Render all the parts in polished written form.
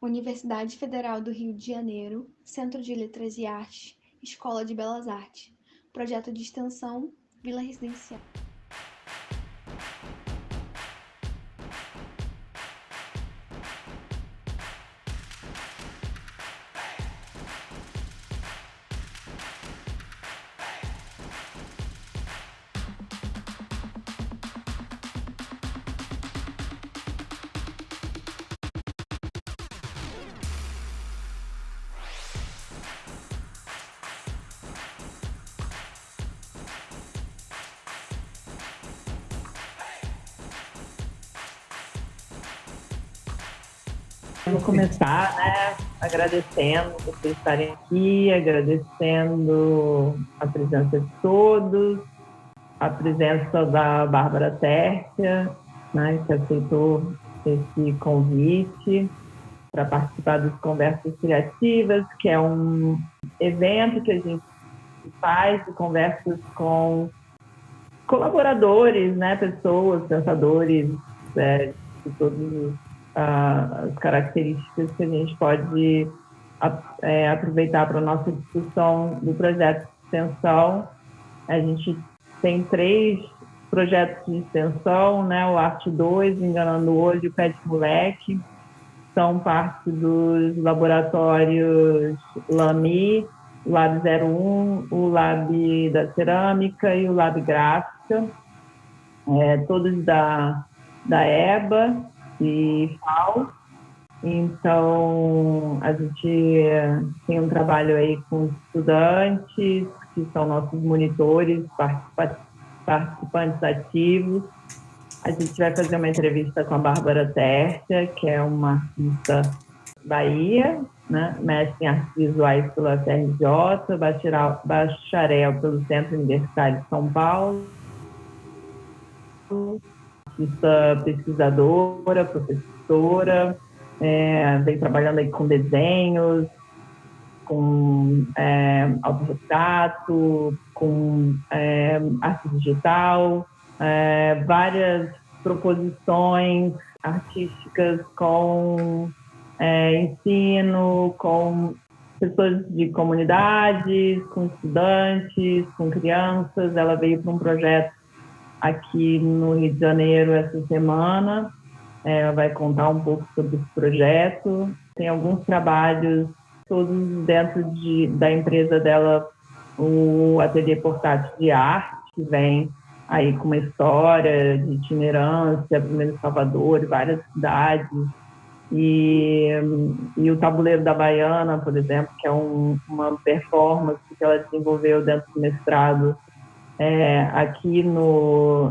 Universidade Federal do Rio de Janeiro, Centro de Letras e Artes, Escola de Belas Artes. Projeto de extensão Vila Residencial. Vou começar, agradecendo vocês estarem aqui, agradecendo a presença de todos, a presença da Bárbara Tércia, que aceitou esse convite para participar das Conversas Criativas, que é um evento que a gente faz de conversas com colaboradores, pessoas, pensadores de todos as características que a gente pode aproveitar para a nossa discussão do projeto de extensão. A gente tem 3 projetos de extensão, o Arte 2, Enganando o Olho e o Pé de Moleque, são parte dos laboratórios LAMI, o Lab 01, o Lab da Cerâmica e o Lab Gráfica, todos da EBA e FAO. Então, a gente tem um trabalho aí com estudantes, que são nossos monitores, participantes ativos. A gente vai fazer uma entrevista com a Bárbara Tércia, que é uma artista Bahia, mestre em artes visuais pela FRJ, bacharel pelo Centro Universitário de São Paulo, artista pesquisadora, professora, vem trabalhando aí com desenhos, com autorretrato, com arte digital, várias proposições artísticas com ensino, com pessoas de comunidades, com estudantes, com crianças. Ela veio para um projeto aqui no Rio de Janeiro essa semana. Ela vai contar um pouco sobre esse projeto. Tem alguns trabalhos, todos dentro da empresa dela, o Ateliê Portátil de Arte, que vem aí com uma história de itinerância, primeiro em Salvador e várias cidades. E o Tabuleiro da Baiana, por exemplo, que é uma performance que ela desenvolveu dentro do mestrado aqui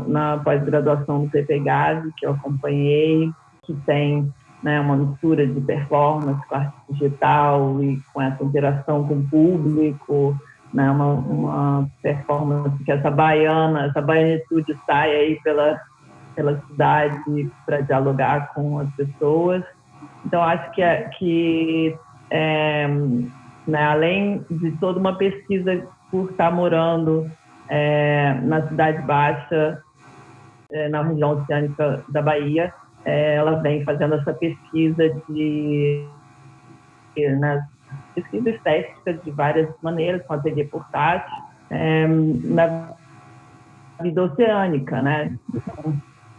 na pós-graduação do PPGAD, que eu acompanhei, que tem uma mistura de performance com arte digital e com essa interação com o público, uma performance que essa baianitude sai aí pela cidade para dialogar com as pessoas. Então, acho que além de toda uma pesquisa por estar morando na Cidade Baixa, na região oceânica da Bahia, ela vem fazendo essa pesquisa pesquisa estética de várias maneiras, com ateliê portátil, na vida oceânica,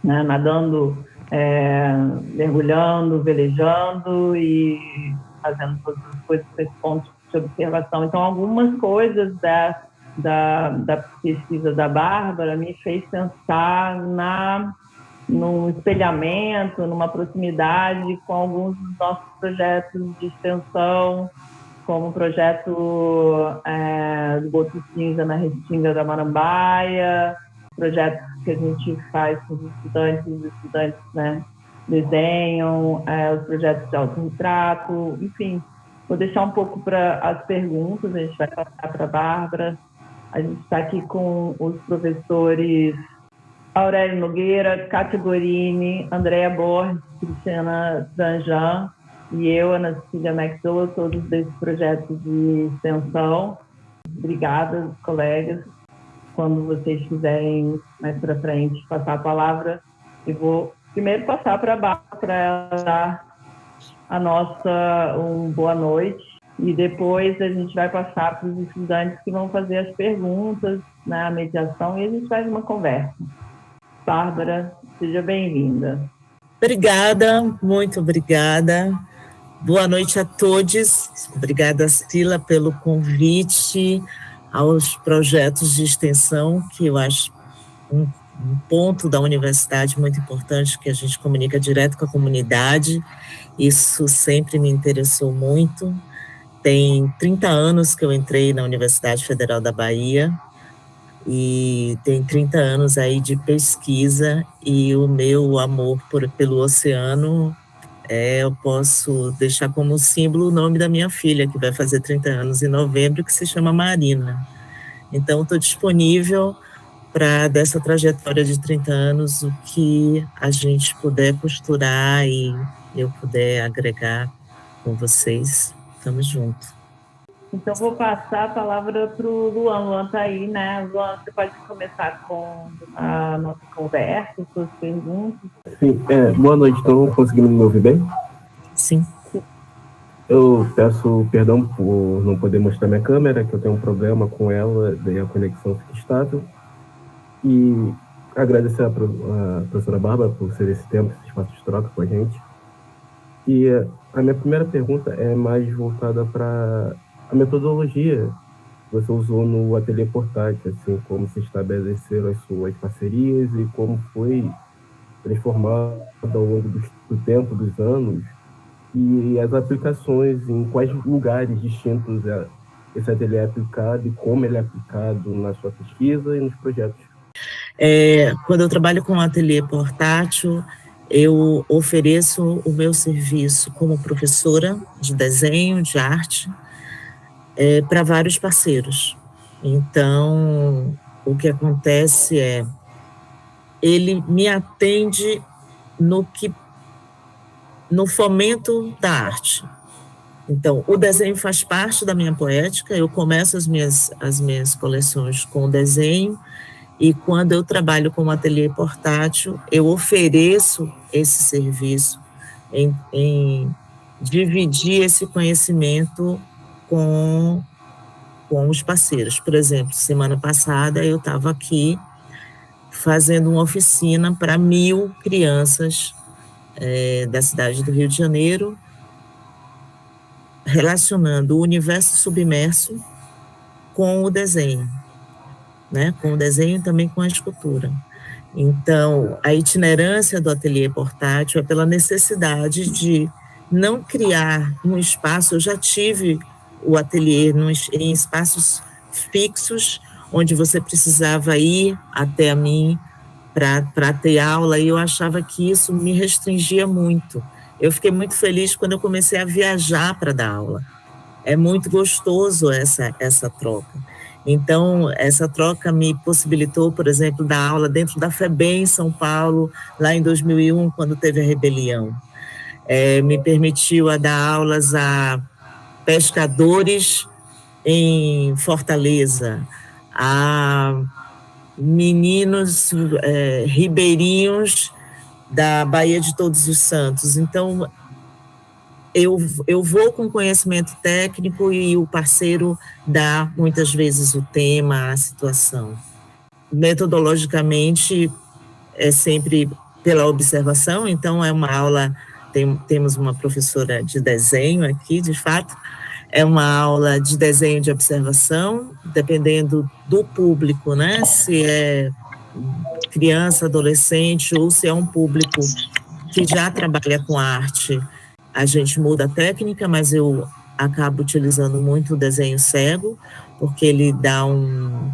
nadando, mergulhando, velejando e fazendo todas as coisas com esse ponto de observação. Então, algumas coisas da pesquisa da Bárbara me fez pensar num espelhamento, numa proximidade com alguns dos nossos projetos de extensão, como o projeto do Boto Cinza na Restinga da Marambaia, projetos que a gente faz com os estudantes desenham, os projetos de autorretrato, enfim. Vou deixar um pouco para as perguntas, a gente vai passar para a Bárbara. A gente está aqui com os professores Aurélio Nogueira, Cátia Gorini, Andréa Borges, Cristiana Danjan e eu, Ana Cecília Maxwell, todos desse projeto de extensão. Obrigada, colegas. Quando vocês quiserem mais para frente passar a palavra, eu vou primeiro passar para a Bárbara, para ela dar boa noite, e depois a gente vai passar para os estudantes que vão fazer as perguntas, né, a mediação, e a gente faz uma conversa. Bárbara, seja bem-vinda. Obrigada, muito obrigada. Boa noite a todos. Obrigada, Sila, pelo convite aos projetos de extensão, que eu acho um ponto da universidade muito importante, que a gente comunica direto com a comunidade. Isso sempre me interessou muito. Tem 30 anos que eu entrei na Universidade Federal da Bahia, e tem 30 anos aí de pesquisa, e o meu amor pelo oceano, eu posso deixar como símbolo o nome da minha filha, que vai fazer 30 anos em novembro, que se chama Marina. Então, estou disponível para, dessa trajetória de 30 anos, o que a gente puder costurar e eu puder agregar com vocês. Estamos juntos. Então, vou passar a palavra para o Luan. Luan está aí, né? Luan, você pode começar com a nossa conversa, suas perguntas. Sim, boa noite. Estão conseguindo me ouvir bem? Sim. Eu peço perdão por não poder mostrar minha câmera, que eu tenho um problema com ela, daí a conexão fica estável. E agradecer a professora Bárbara por ser esse tempo, esse espaço de troca com a gente. E a minha primeira pergunta é mais voltada para a metodologia que você usou no ateliê portátil, assim, como se estabeleceram as suas parcerias e como foi transformado ao longo do tempo, dos anos, e as aplicações, em quais lugares distintos esse ateliê é aplicado e como ele é aplicado na sua pesquisa e nos projetos. Quando eu trabalho com um ateliê portátil, eu ofereço o meu serviço como professora de desenho, de arte, para vários parceiros. Então, o que acontece ele me atende no fomento da arte. Então, o desenho faz parte da minha poética, eu começo as minhas coleções com o desenho, e quando eu trabalho com o ateliê portátil, eu ofereço esse serviço em dividir esse conhecimento com os parceiros. Por exemplo, semana passada eu estava aqui fazendo uma oficina para 1.000 crianças da cidade do Rio de Janeiro, relacionando o universo submerso com o desenho, né? Com o desenho e também com a escultura. Então, a itinerância do ateliê portátil é pela necessidade de não criar um espaço. Eu já tive o ateliê em espaços fixos, onde você precisava ir até a mim para ter aula, e eu achava que isso me restringia muito. Eu fiquei muito feliz quando eu comecei a viajar para dar aula. É muito gostoso essa troca. Então, essa troca me possibilitou, por exemplo, dar aula dentro da FEBEM em São Paulo, lá em 2001, quando teve a rebelião. Me permitiu dar aulas a pescadores em Fortaleza, a meninos ribeirinhos da Baía de Todos os Santos. Então, eu vou com conhecimento técnico e o parceiro dá, muitas vezes, o tema, a situação. Metodologicamente, é sempre pela observação, então é uma aula, temos uma professora de desenho aqui, de fato, é uma aula de desenho de observação, dependendo do público, né? Se é criança, adolescente, ou se é um público que já trabalha com arte, a gente muda a técnica, mas eu acabo utilizando muito o desenho cego, porque ele dá um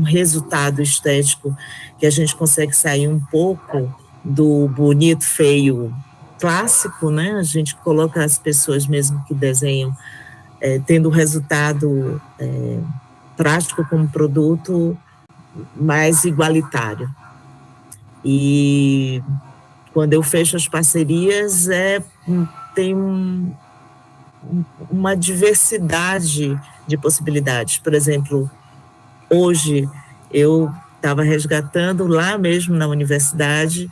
resultado estético que a gente consegue sair um pouco do bonito, feio, clássico, né? A gente coloca as pessoas mesmo que desenham tendo o resultado prático como produto mais igualitário. E quando eu fecho as parcerias, tem uma diversidade de possibilidades. Por exemplo, hoje eu estava resgatando lá mesmo na universidade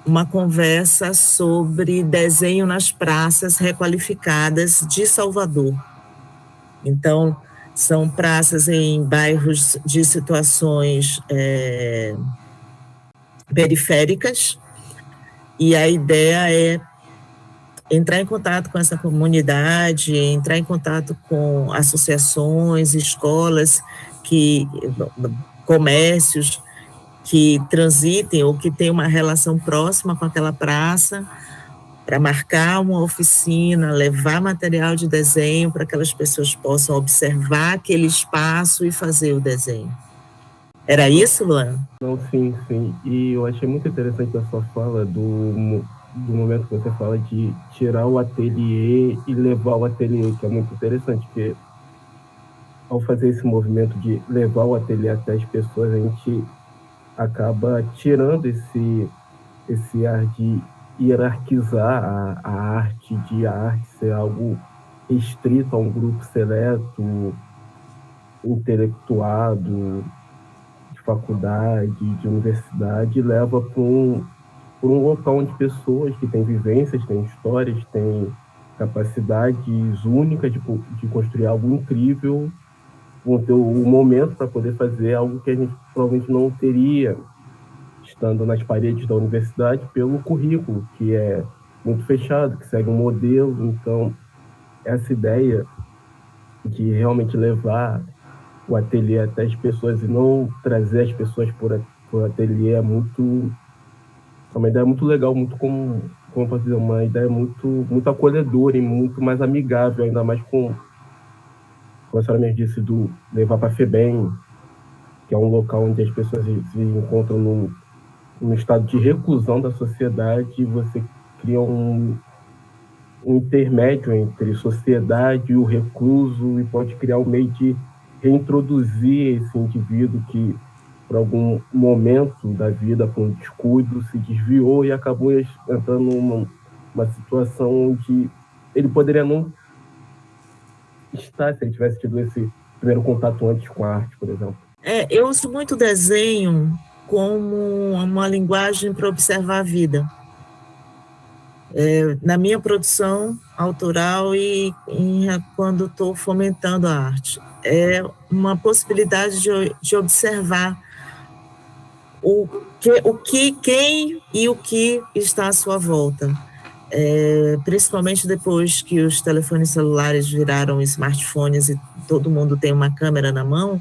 uma conversa sobre desenho nas praças requalificadas de Salvador. Então, são praças em bairros de situações periféricas, e a ideia é entrar em contato com essa comunidade, entrar em contato com associações, escolas, comércios que transitem ou que tenham uma relação próxima com aquela praça, para marcar uma oficina, levar material de desenho para que aquelas pessoas possam observar aquele espaço e fazer o desenho. Era isso, Luan? Não, sim, sim. E eu achei muito interessante a sua fala do momento que você fala de tirar o ateliê e levar o ateliê, que é muito interessante, porque ao fazer esse movimento de levar o ateliê até as pessoas, a gente acaba tirando esse ar de hierarquizar a arte, de a arte ser algo restrito a um grupo seleto, intelectuado, de faculdade, de universidade, e leva para um local onde pessoas que têm vivências, têm histórias, têm capacidades únicas de construir algo incrível, vão ter o momento para poder fazer algo que a gente provavelmente não teria estando nas paredes da universidade pelo currículo, que é muito fechado, que segue um modelo. Então, essa ideia de realmente levar o ateliê até as pessoas e não trazer as pessoas por ateliê é uma ideia muito legal, muito como eu posso dizer, uma ideia muito acolhedora e muito mais amigável, ainda mais como a senhora mesmo disse, do levar para a FEBEM, que é um local onde as pessoas se encontram num estado de reclusão da sociedade, e você cria um intermédio entre sociedade e o recluso, e pode criar um meio de reintroduzir esse indivíduo que, por algum momento da vida, por um descuido, se desviou e acabou entrando numa situação onde ele poderia não estar se ele tivesse tido esse primeiro contato antes com a arte, por exemplo. Eu uso muito desenho como uma linguagem para observar a vida. Na minha produção autoral e quando estou fomentando a arte. É uma possibilidade de observar quem e o que está à sua volta. Principalmente depois que os telefones celulares viraram smartphones e todo mundo tem uma câmera na mão,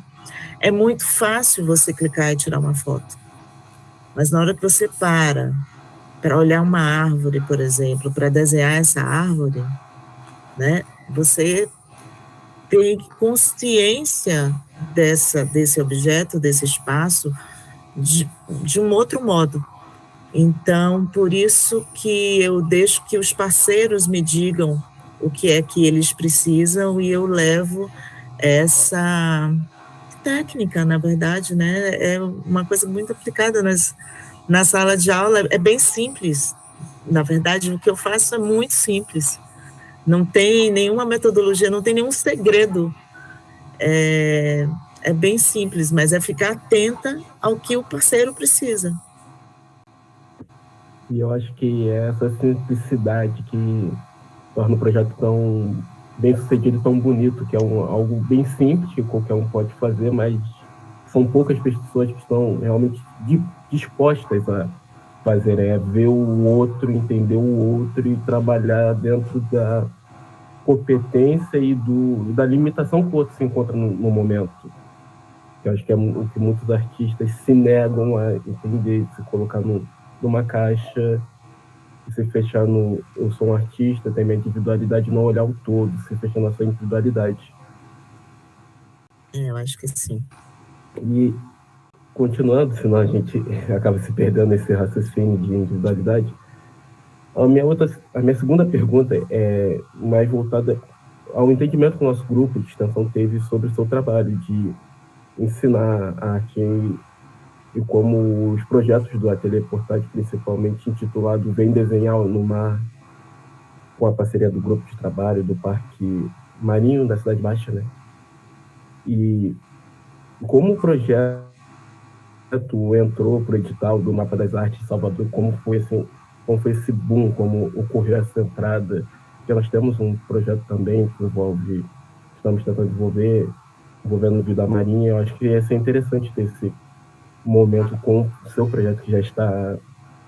é muito fácil você clicar e tirar uma foto. Mas na hora que você para olhar uma árvore, por exemplo, para desenhar essa árvore, né, você tem consciência desse objeto, desse espaço, de um outro modo. Então, por isso que eu deixo que os parceiros me digam o que é que eles precisam, e eu levo essa técnica, na verdade, né? É uma coisa muito aplicada na sala de aula, é bem simples. Na verdade, o que eu faço é muito simples. Não tem nenhuma metodologia, não tem nenhum segredo. É bem simples, mas é ficar atenta ao que o parceiro precisa. E eu acho que é essa simplicidade que torna o projeto tão bem sucedido e tão bonito, que é algo bem simples, que qualquer um pode fazer, mas são poucas pessoas que estão realmente dispostas a fazer, ver o outro, entender o outro e trabalhar dentro da competência e da limitação que o outro se encontra no momento. Eu acho que é o que muitos artistas se negam a entender, se colocar numa caixa, se fechar eu sou um artista, tenho minha individualidade, não olhar o todo, se fechar na sua individualidade. Eu acho que sim. E continuando, senão a gente acaba se perdendo nesse raciocínio de individualidade, a minha segunda pergunta é mais voltada ao entendimento que o nosso grupo de extensão teve sobre o seu trabalho de ensinar arte e como os projetos do Ateliê Portátil, principalmente intitulado Vem Desenhar no Mar, com a parceria do grupo de trabalho do Parque Marinho da Cidade Baixa, né? E como o projeto tu entrou pro edital do Mapa das Artes de Salvador, como foi esse boom, como ocorreu essa entrada? Porque nós temos um projeto também que estamos tentando desenvolver, envolvendo Vida Marinha. Eu acho que ia ser interessante ter esse momento com o seu projeto que já está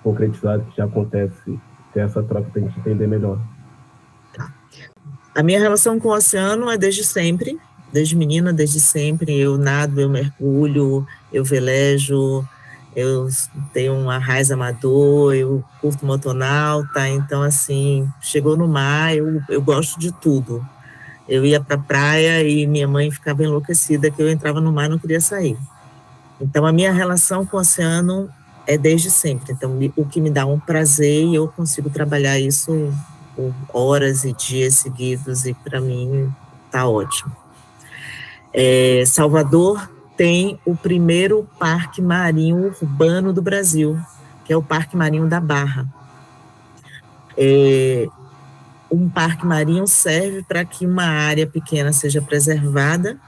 concretizado, que já acontece, ter essa troca para a gente entender melhor. A minha relação com o oceano é desde sempre, desde menina, desde sempre. Eu nado, eu mergulho, eu velejo, eu tenho um arraiz amador, eu curto motonauta, então, assim, chegou no mar, eu gosto de tudo. Eu ia para a praia e minha mãe ficava enlouquecida que eu entrava no mar e não queria sair. Então, a minha relação com o oceano é desde sempre. Então, o que me dá um prazer e eu consigo trabalhar isso por horas e dias seguidos e, para mim, tá ótimo. Salvador tem o primeiro parque marinho urbano do Brasil, que é o Parque Marinho da Barra. Um parque marinho serve para que uma área pequena seja preservada,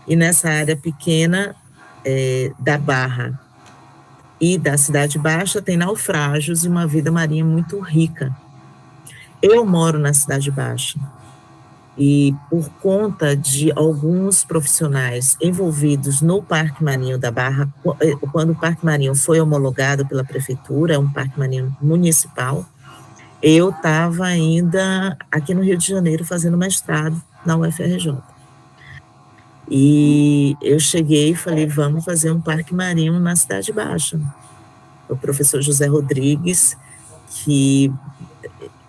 e nessa área pequena da Barra e da Cidade Baixa tem naufrágios e uma vida marinha muito rica. Eu moro na Cidade Baixa e, por conta de alguns profissionais envolvidos no Parque Marinho da Barra, quando o Parque Marinho foi homologado pela Prefeitura, é um Parque Marinho municipal, eu estava ainda aqui no Rio de Janeiro fazendo mestrado na UFRJ. E eu cheguei e falei, vamos fazer um parque marinho na Cidade Baixa. O professor José Rodrigues, que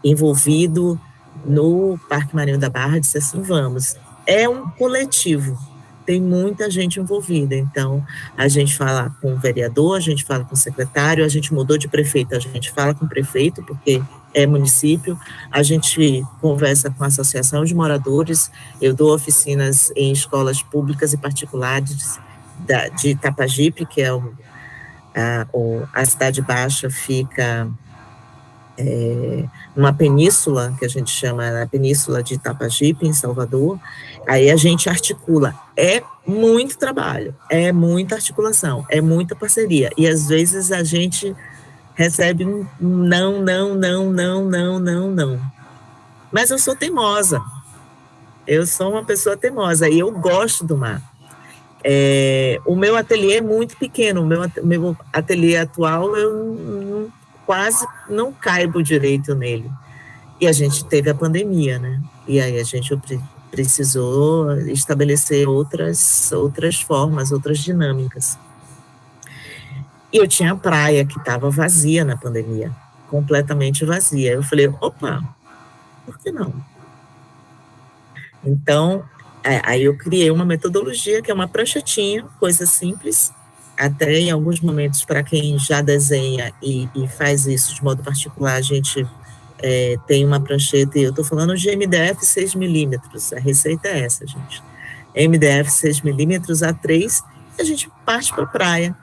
envolvido no Parque Marinho da Barra, disse assim, vamos. É um coletivo, tem muita gente envolvida, então a gente fala com o vereador, a gente fala com o secretário, a gente mudou de prefeito, a gente fala com o prefeito, porque é município, a gente conversa com a associação de moradores, eu dou oficinas em escolas públicas e particulares de Itapajipe, que é a Cidade Baixa fica numa península, que a gente chama a Península de Itapajipe, em Salvador, aí a gente articula, é muito trabalho, é muita articulação, é muita parceria, e às vezes a gente recebe um não. Mas eu sou teimosa. Eu sou uma pessoa teimosa e eu gosto do mar. O meu ateliê é muito pequeno. O meu ateliê atual, eu quase não caibo direito nele. E a gente teve a pandemia, né? E aí a gente precisou estabelecer outras formas, outras dinâmicas. E eu tinha a praia que estava vazia na pandemia, completamente vazia. Eu falei, opa, por que não? Então, aí eu criei uma metodologia que é uma pranchetinha, coisa simples, até em alguns momentos, para quem já desenha e faz isso de modo particular, a gente tem uma prancheta, e eu estou falando de MDF 6mm, a receita é essa, gente. MDF 6mm A3, e a gente parte para a praia.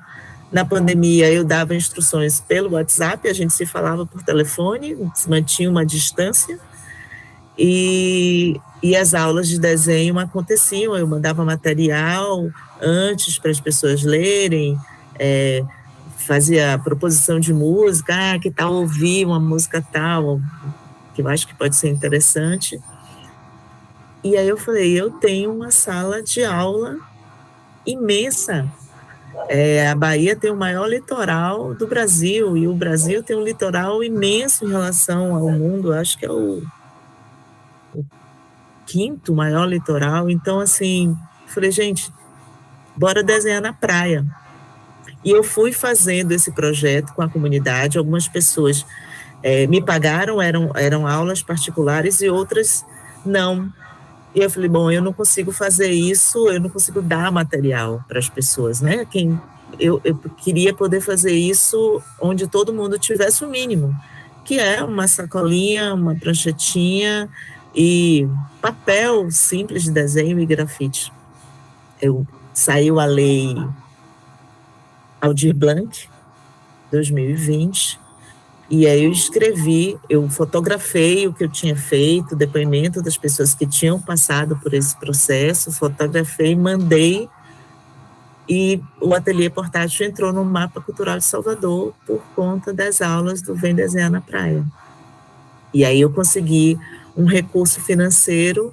Na pandemia, eu dava instruções pelo WhatsApp, a gente se falava por telefone, se mantinha uma distância, e as aulas de desenho aconteciam, eu mandava material antes para as pessoas lerem, fazia proposição de música, que tal ouvir uma música tal, que eu acho que pode ser interessante. E aí eu falei, eu tenho uma sala de aula imensa. A Bahia tem o maior litoral do Brasil, e o Brasil tem um litoral imenso em relação ao mundo, acho que é o 5º maior litoral. Então, assim, falei, gente, bora desenhar na praia. E eu fui fazendo esse projeto com a comunidade, algumas pessoas me pagaram, eram aulas particulares e outras não. E eu falei, bom, eu não consigo fazer isso, eu não consigo dar material para as pessoas, né? Eu queria poder fazer isso onde todo mundo tivesse o mínimo, que é uma sacolinha, uma pranchetinha e papel simples de desenho e grafite. Saiu a lei Aldir Blanc, 2020, e aí eu fotografei o que eu tinha feito, depoimento das pessoas que tinham passado por esse processo, fotografei e mandei e o ateliê portátil entrou no Mapa Cultural de Salvador por conta das aulas do Vem Desenhar na Praia. E aí eu consegui um recurso financeiro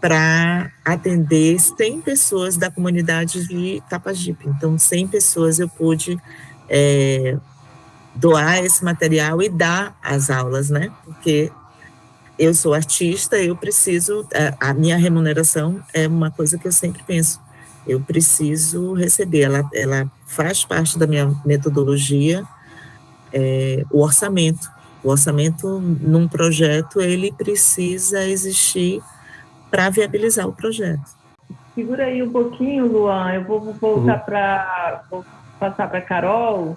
para atender 100 pessoas da comunidade de Tapajipe. Então, 100 pessoas eu pude doar esse material e dar as aulas, né? Porque eu sou artista, eu preciso, a minha remuneração é uma coisa que eu sempre penso, eu preciso receber, ela faz parte da minha metodologia, o orçamento. O orçamento num projeto, ele precisa existir para viabilizar o projeto. Segura aí um pouquinho, Luan, eu vou voltar vou passar para a Carol,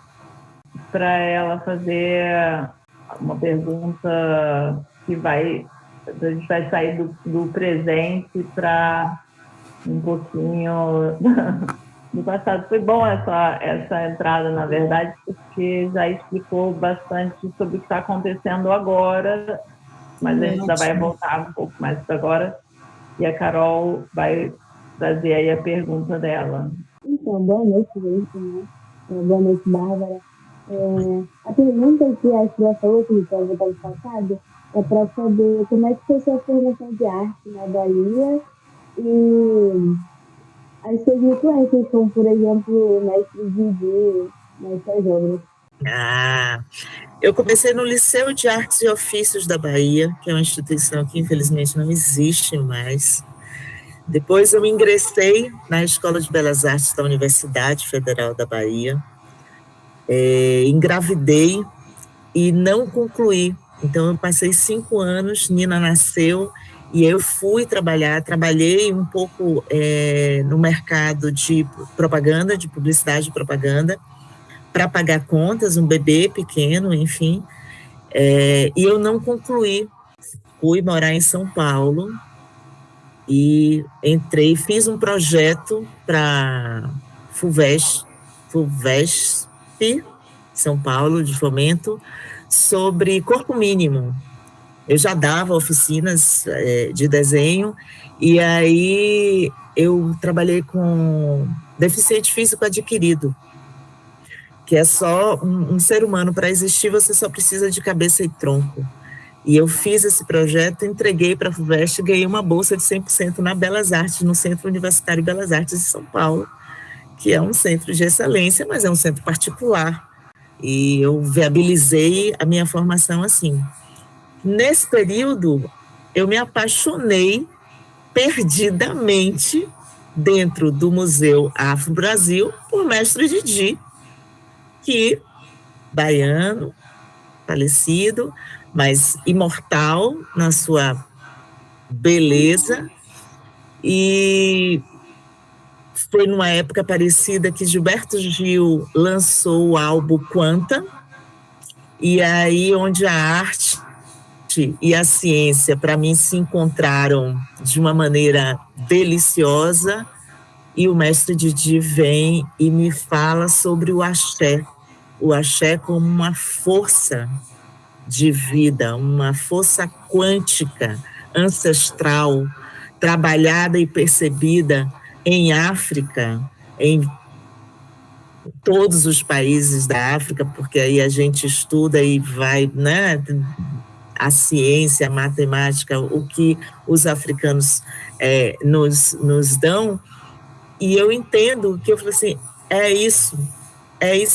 para ela fazer uma pergunta que a gente vai sair do presente para um pouquinho do passado. Foi bom essa entrada, na verdade, porque já explicou bastante sobre o que está acontecendo agora, mas a gente ainda vai voltar um pouco mais para agora, e a Carol vai trazer aí a pergunta dela. Então, boa noite, gente, né? Boa noite, Bárbara. A pergunta que a Estela falou, que a gente estava passado, é para saber como é que foi sua formação de arte na Bahia e as suas influências, como, por exemplo, o mestre Didi, nessas obras. Eu comecei no Liceu de Artes e Ofícios da Bahia, que é uma instituição que, infelizmente, não existe mais. Depois eu ingressei na Escola de Belas Artes da Universidade Federal da Bahia, engravidei e não concluí. Então, eu passei 5 anos, Nina nasceu, e eu fui trabalhei um pouco no mercado de propaganda, de publicidade e propaganda, para pagar contas, um bebê pequeno, enfim, e eu não concluí. Fui morar em São Paulo, e fiz um projeto para FUVESP, São Paulo, de fomento, sobre corpo mínimo. Eu já dava oficinas de desenho, e aí eu trabalhei com deficiente físico adquirido, que é só um ser humano. Para existir, você só precisa de cabeça e tronco. E eu fiz esse projeto, entreguei para a FUVEST e ganhei uma bolsa de 100% na Belas Artes, no Centro Universitário Belas Artes de São Paulo, que é um centro de excelência, mas é um centro particular. E eu viabilizei a minha formação assim. Nesse período, eu me apaixonei perdidamente dentro do Museu Afro Brasil por mestre Didi, que, baiano, falecido, mas imortal na sua beleza, e foi numa época parecida que Gilberto Gil lançou o álbum Quanta, e aí onde a arte e a ciência, para mim, se encontraram de uma maneira deliciosa, e o mestre Didi vem e me fala sobre o axé como uma força de vida, uma força quântica, ancestral, trabalhada e percebida em África, em todos os países da África, porque aí a gente estuda e vai, né, a ciência, a matemática, o que os africanos nos dão, e eu entendo que eu falei assim, é isso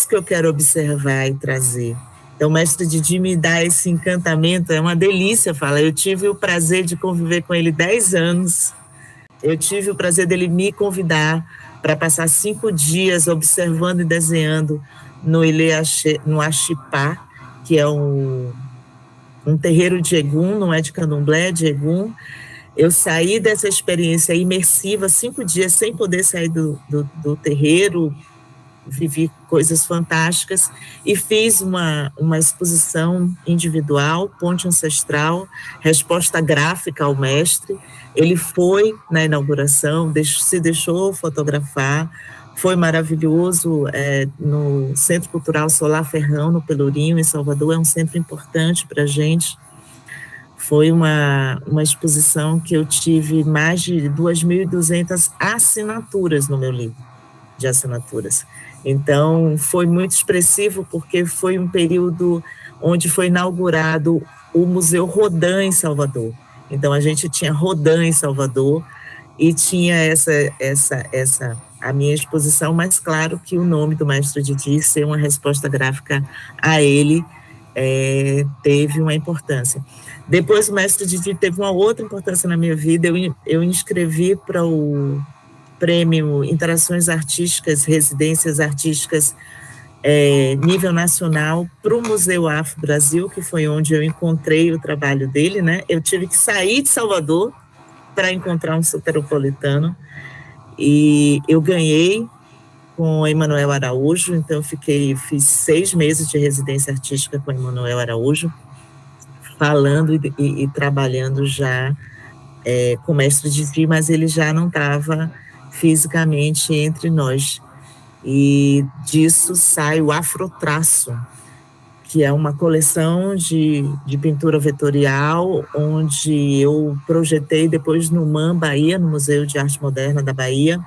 que eu quero observar e trazer. Então, o mestre Didi me dá esse encantamento, é uma delícia, eu tive o prazer de conviver com ele 10 anos, eu tive o prazer dele me convidar para passar 5 dias observando e desenhando no Axipá, que é um terreiro de Egum, não é de Candomblé, é de Egum. Eu saí dessa experiência imersiva, 5 dias sem poder sair do terreiro, vivi coisas fantásticas e fiz uma exposição individual, Ponte Ancestral, resposta gráfica ao mestre. Ele foi na inauguração, se deixou fotografar, foi maravilhoso, no Centro Cultural Solar Ferrão, no Pelourinho, em Salvador, é um centro importante para a gente. Foi uma exposição que eu tive mais de 2.200 assinaturas no meu livro. de assinaturas. Então, foi muito expressivo, porque foi um período onde foi inaugurado o Museu Rodin em Salvador. Então, a gente tinha Rodin em Salvador e tinha a minha exposição, mas claro que o nome do mestre Didi, ser uma resposta gráfica a ele, teve uma importância. Depois, o mestre Didi teve uma outra importância na minha vida. Eu inscrevi para o prêmio Interações Artísticas, Residências Artísticas, nível nacional, para o Museu Afro Brasil, que foi onde eu encontrei o trabalho dele, né? Eu tive que sair de Salvador para encontrar um soteropolitano, e eu ganhei com Emanuel Araújo. Então fiz 6 meses de residência artística com Emanuel Araújo, falando e trabalhando já com o mestre Didi, mas ele já não estava fisicamente entre nós. E disso sai o Afrotraço, que é uma coleção de pintura vetorial, onde eu projetei depois no MAM Bahia, no Museu de Arte Moderna da Bahia,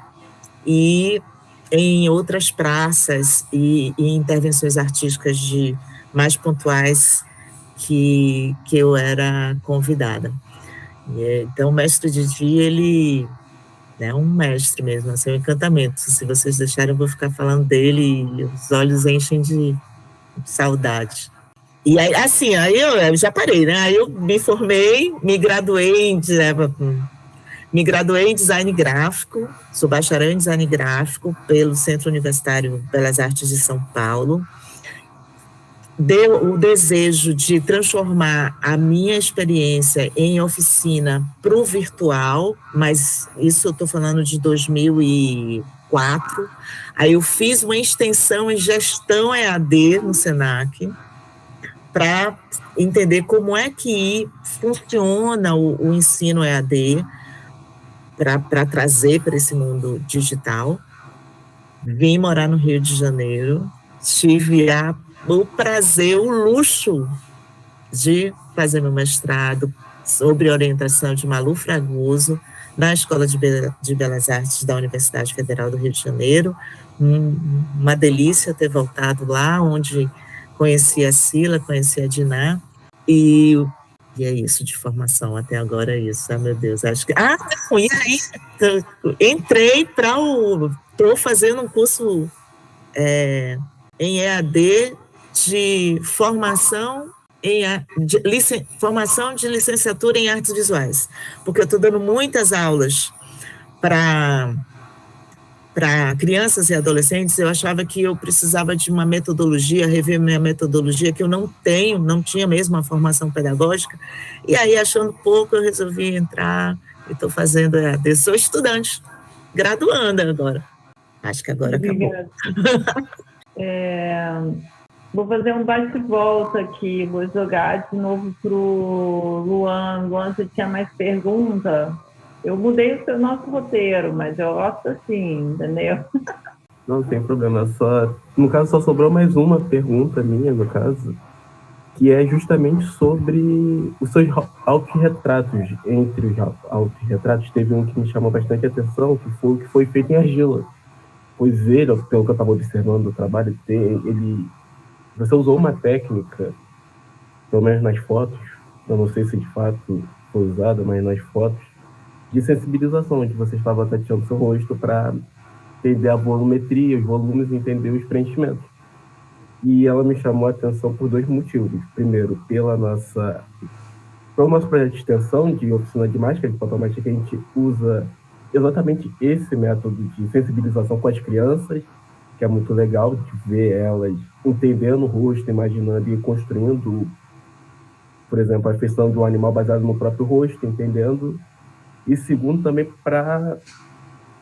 e em outras praças e intervenções artísticas mais pontuais que eu era convidada. Então, o mestre Didi, ele é um mestre mesmo, assim, um encantamento. Se vocês deixarem, eu vou ficar falando dele e os olhos enchem de saudade. E aí, assim, aí eu já parei, né? Aí eu me formei, me graduei em design gráfico, sou bacharel em design gráfico pelo Centro Universitário Belas Artes de São Paulo. Deu o desejo de transformar a minha experiência em oficina para o virtual, mas isso eu estou falando de 2004. Aí eu fiz uma extensão em gestão EAD no SENAC, para entender como é que funciona o ensino EAD, para trazer para esse mundo digital. Vim morar no Rio de Janeiro, tive o prazer, o luxo de fazer meu mestrado sobre orientação de Malu Fragoso na Escola de Belas Artes da Universidade Federal do Rio de Janeiro. Uma delícia ter voltado lá, onde conheci a Sila, conheci a Diná, e é isso de formação até agora, é isso. Meu Deus, acho que... não, e aí entrei estou fazendo um curso em EAD de formação formação de licenciatura em artes visuais, porque eu estou dando muitas aulas para crianças e adolescentes. Eu achava que eu precisava de uma metodologia, rever minha metodologia, que eu não tinha mesmo uma formação pedagógica, e aí, achando pouco, eu resolvi entrar e estou fazendo EAD. Sou estudante, graduanda agora. Acho que agora acabou. Vou fazer um bate-volta aqui, vou jogar de novo para o Luan. Luan, você tinha mais pergunta? Eu mudei o nosso roteiro, mas eu gosto assim, entendeu? Não tem problema, no caso só sobrou mais uma pergunta minha, no caso, que é justamente sobre os seus autorretratos. Entre os autorretratos, teve um que me chamou bastante atenção, que foi o que foi feito em argila. Pois ele, pelo que eu estava observando do trabalho, você usou uma técnica, pelo menos nas fotos, eu não sei se de fato foi usada, mas nas fotos, de sensibilização, onde você estava tateando seu rosto para entender a volumetria, os volumes e entender os preenchimentos. E ela me chamou a atenção por 2 motivos. Primeiro, pelo nosso projeto de extensão de oficina de máscara de fotomática, que a gente usa exatamente esse método de sensibilização com as crianças, que é muito legal de ver elas entendendo o rosto, imaginando e construindo, por exemplo, a feição de um animal baseado no próprio rosto, entendendo. E segundo, também para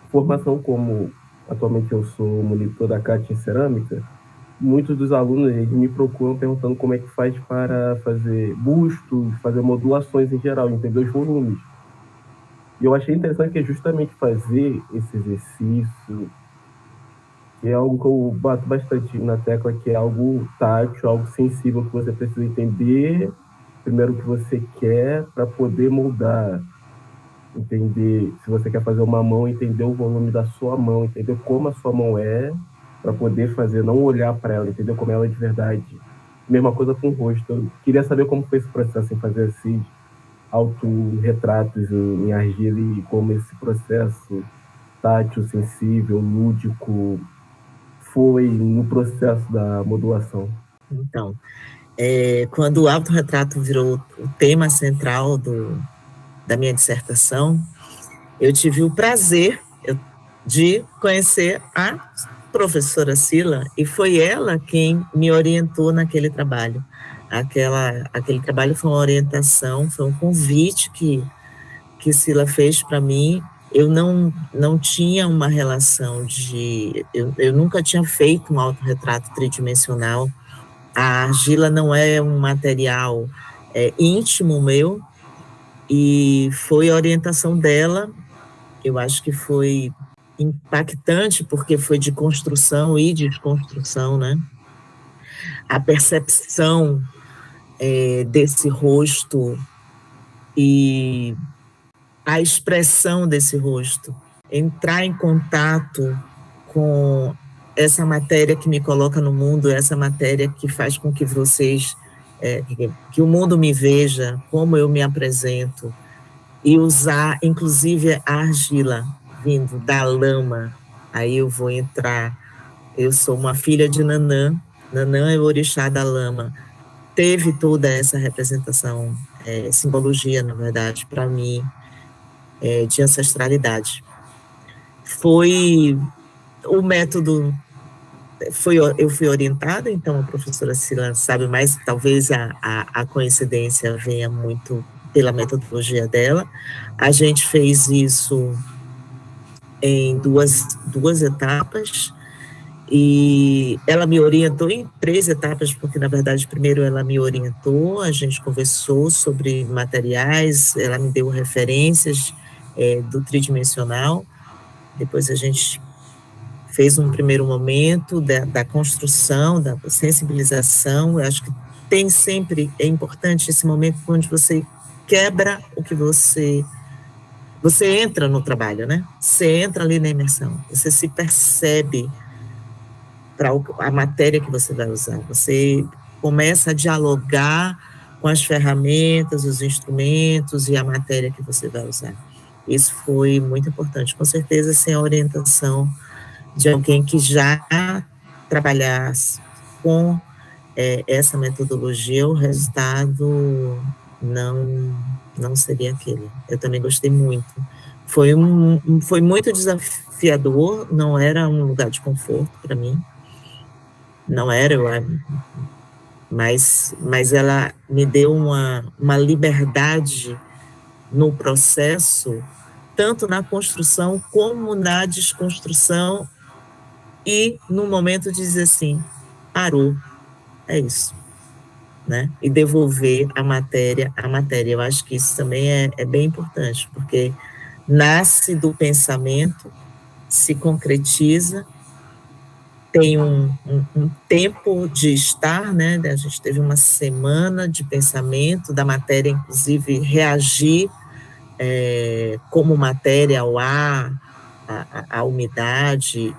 formação, como atualmente eu sou monitor da CAT em cerâmica, muitos dos alunos eles me procuram perguntando como é que faz para fazer bustos, fazer modulações em geral, entender os volumes. E eu achei interessante que é justamente fazer esse exercício, que é algo que eu bato bastante na tecla, que é algo tátil, algo sensível, que você precisa entender primeiro o que você quer para poder moldar. entender, se você quer fazer uma mão, entender o volume da sua mão, entender como a sua mão é, para poder fazer, não olhar para ela, entender como ela é de verdade. Mesma coisa com o rosto. Eu queria saber como foi esse processo em fazer esses autorretratos em argila e como esse processo tátil, sensível, lúdico foi no processo da modulação. Então, quando o autorretrato virou o tema central da minha dissertação, eu tive o prazer de conhecer a professora Cila, e foi ela quem me orientou naquele trabalho. Aquele trabalho foi uma orientação, foi um convite que Cila fez para mim. Eu não tinha uma relação eu nunca tinha feito um autorretrato tridimensional. A argila não é um material íntimo meu, e foi a orientação dela. Eu acho que foi impactante, porque foi de construção e desconstrução, né? A percepção desse rosto e a expressão desse rosto, entrar em contato com essa matéria que me coloca no mundo, essa matéria que faz com que vocês, que o mundo me veja, como eu me apresento, e usar, inclusive, a argila vindo da lama. Aí eu vou entrar, eu sou uma filha de Nanã, Nanã é o orixá da lama. Teve toda essa representação, simbologia, na verdade, para mim, de ancestralidade. Foi o método, eu fui orientada, então a professora Cila sabe mais, talvez a coincidência venha muito pela metodologia dela. A gente fez isso em duas etapas, e ela me orientou em 3 etapas, porque, na verdade, primeiro ela me orientou, a gente conversou sobre materiais, ela me deu referências do tridimensional, depois a gente fez um primeiro momento da construção, da sensibilização. Eu acho que é importante esse momento onde você quebra o que você entra no trabalho, né? Você entra ali na imersão, você se percebe para a matéria que você vai usar, você começa a dialogar com as ferramentas, os instrumentos e a matéria que você vai usar. Isso foi muito importante, com certeza, sem a orientação de alguém que já trabalhasse com essa metodologia, o resultado não seria aquele. Eu também gostei muito. Foi muito desafiador, não era um lugar de conforto para mim, não era, mas ela me deu uma liberdade no processo, tanto na construção como na desconstrução, e no momento de dizer assim, parou, é isso, né? E devolver a matéria. Eu acho que isso também é bem importante, porque nasce do pensamento, se concretiza, tem um tempo de estar, né? A gente teve uma semana de pensamento da matéria, inclusive reagir como matéria ao ar, a umidade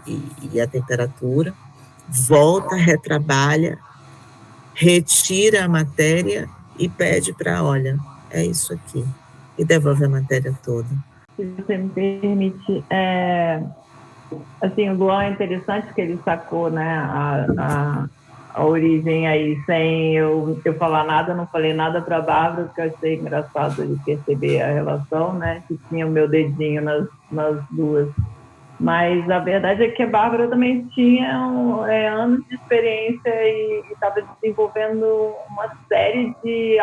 e a temperatura, volta, retrabalha, retira a matéria e pede para, olha, é isso aqui, e devolve a matéria toda. Se você me permite, assim, o Luan é interessante que ele sacou, né, a origem aí, sem eu falar nada, não falei nada para a Bárbara, porque eu achei engraçado de perceber a relação, né, que tinha o meu dedinho nas duas. Mas a verdade é que a Bárbara também tinha anos de experiência e estava desenvolvendo uma série de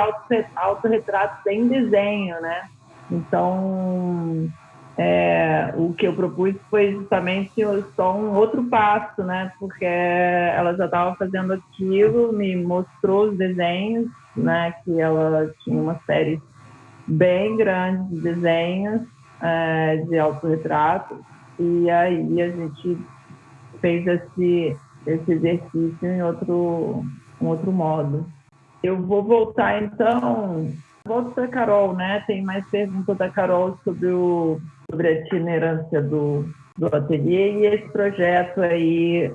autorretratos em desenho, né? Então, o que eu propus foi justamente só um outro passo, né? Porque ela já estava fazendo aquilo, me mostrou os desenhos, né? Que ela tinha uma série bem grande de desenhos de autorretratos. E aí a gente fez esse exercício em outro modo. Eu vou voltar, então, Volto para a Carol, né? Tem mais pergunta da Carol sobre a itinerância do ateliê e esse projeto aí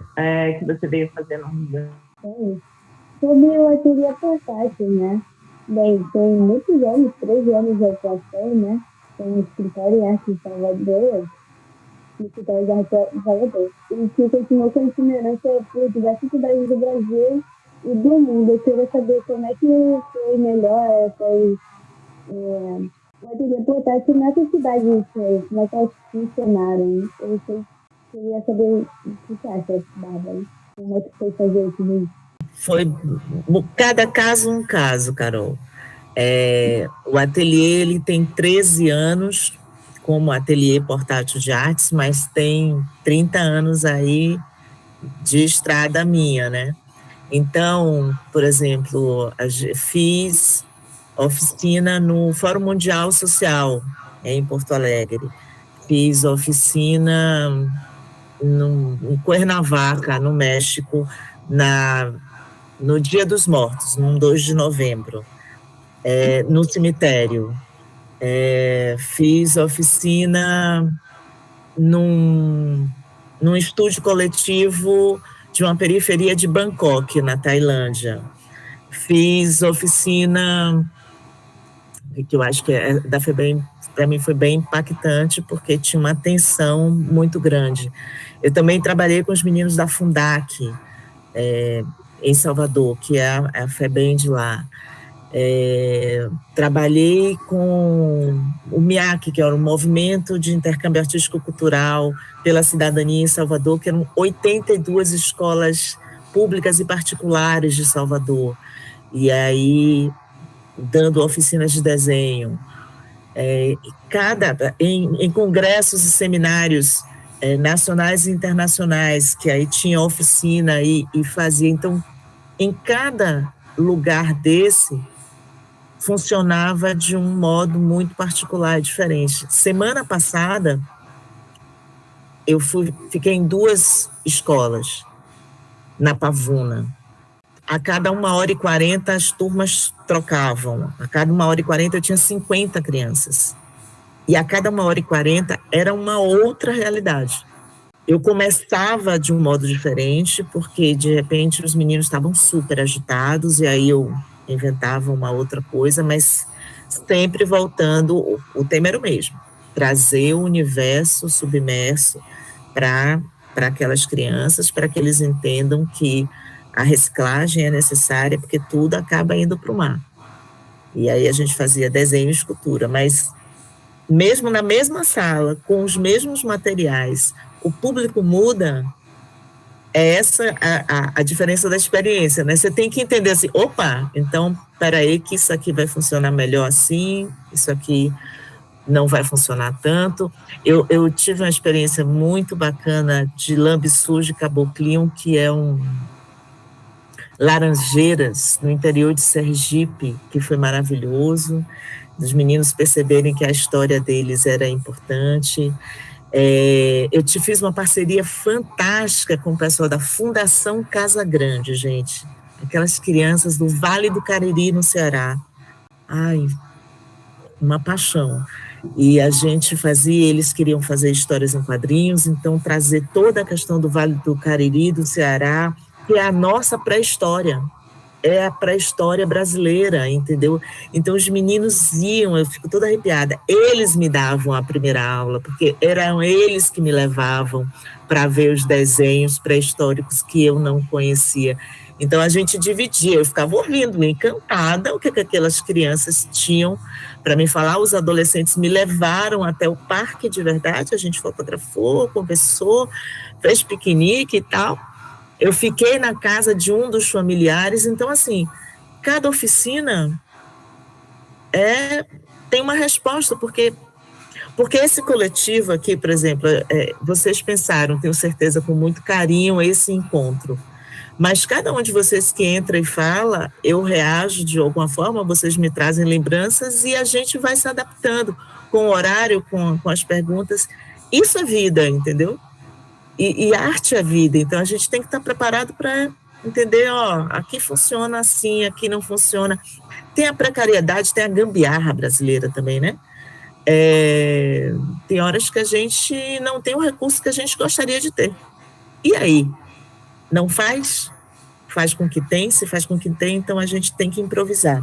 que você veio fazer no Rio. Sobre o ateliê portátil, né? Bem, tem muitos anos, 13 anos de atuação, né? Tem um escritório em arte em Salvador, no escritório de arte em Salvador, e que continuou com a itinerância por diversas cidades do Brasil e do mundo. Eu queria saber como é que foi melhor o ateliê portátil nessas cidades, como é que elas funcionaram. Eu queria saber o que você acha, Bárbara. Como é que foi fazer isso? Foi cada caso um caso, Carol. O ateliê ele tem 13 anos como ateliê portátil de artes, mas tem 30 anos aí de estrada minha, né? Então, por exemplo, fiz oficina no Fórum Mundial Social, em Porto Alegre. Fiz oficina em Cuernavaca, no México, no Dia dos Mortos, no 2 de novembro, no cemitério. Fiz oficina num estúdio coletivo de uma periferia de Bangkok, na Tailândia. Fiz oficina, que eu acho que da FEBEM, para mim foi bem impactante, porque tinha uma tensão muito grande. Eu também trabalhei com os meninos da Fundac, em Salvador, que é a FEBEM de lá. Trabalhei com o MIAC, que era o Movimento de Intercâmbio Artístico-Cultural pela Cidadania em Salvador, que eram 82 escolas públicas e particulares de Salvador. E aí, dando oficinas de desenho. Em congressos e seminários nacionais e internacionais, que aí tinha oficina e fazia. Então, em cada lugar desse, funcionava de um modo muito particular e diferente. Semana passada, eu fiquei em 2 escolas, na Pavuna. A cada 1h40 as turmas trocavam. A cada 1h40 eu tinha 50 crianças. E a cada 1h40 era uma outra realidade. Eu começava de um modo diferente, porque de repente os meninos estavam super agitados, e aí eu inventava uma outra coisa, mas sempre voltando, o tema era o mesmo, trazer o universo submerso para aquelas crianças, para que eles entendam que a reciclagem é necessária, porque tudo acaba indo para o mar. E aí a gente fazia desenho e escultura, mas mesmo na mesma sala, com os mesmos materiais, o público muda. Essa a diferença da experiência, né? Você tem que entender assim, opa, então, peraí que isso aqui vai funcionar melhor assim, isso aqui não vai funcionar tanto. Eu tive uma experiência muito bacana de Lambiçu de Caboclinho, que é Laranjeiras, no interior de Sergipe, que foi maravilhoso, dos meninos perceberem que a história deles era importante. Eu fiz uma parceria fantástica com o pessoal da Fundação Casa Grande, gente. Aquelas crianças do Vale do Cariri, no Ceará. Ai, uma paixão. E a gente eles queriam fazer histórias em quadrinhos, então trazer toda a questão do Vale do Cariri, do Ceará, que é a nossa pré-história. É a pré-história brasileira, entendeu? Então os meninos iam, eu fico toda arrepiada, eles me davam a primeira aula, porque eram eles que me levavam para ver os desenhos pré-históricos que eu não conhecia. Então a gente dividia, eu ficava ouvindo, encantada, o que aquelas crianças tinham para me falar. Os adolescentes me levaram até o parque de verdade, a gente fotografou, conversou, fez piquenique e tal. Eu fiquei na casa de um dos familiares, então, assim, cada oficina tem uma resposta, porque esse coletivo aqui, por exemplo, vocês pensaram, tenho certeza, com muito carinho, esse encontro, mas cada um de vocês que entra e fala, eu reajo de alguma forma, vocês me trazem lembranças e a gente vai se adaptando com o horário, com as perguntas. Isso é vida, entendeu? E arte é vida, então a gente tem que estar preparado entender, ó, aqui funciona assim, aqui não funciona. Tem a precariedade, tem a gambiarra brasileira também, né? Tem horas que a gente não tem o recurso que a gente gostaria de ter. E aí? Não faz? Faz com que tem, se faz com que tem, então a gente tem que improvisar.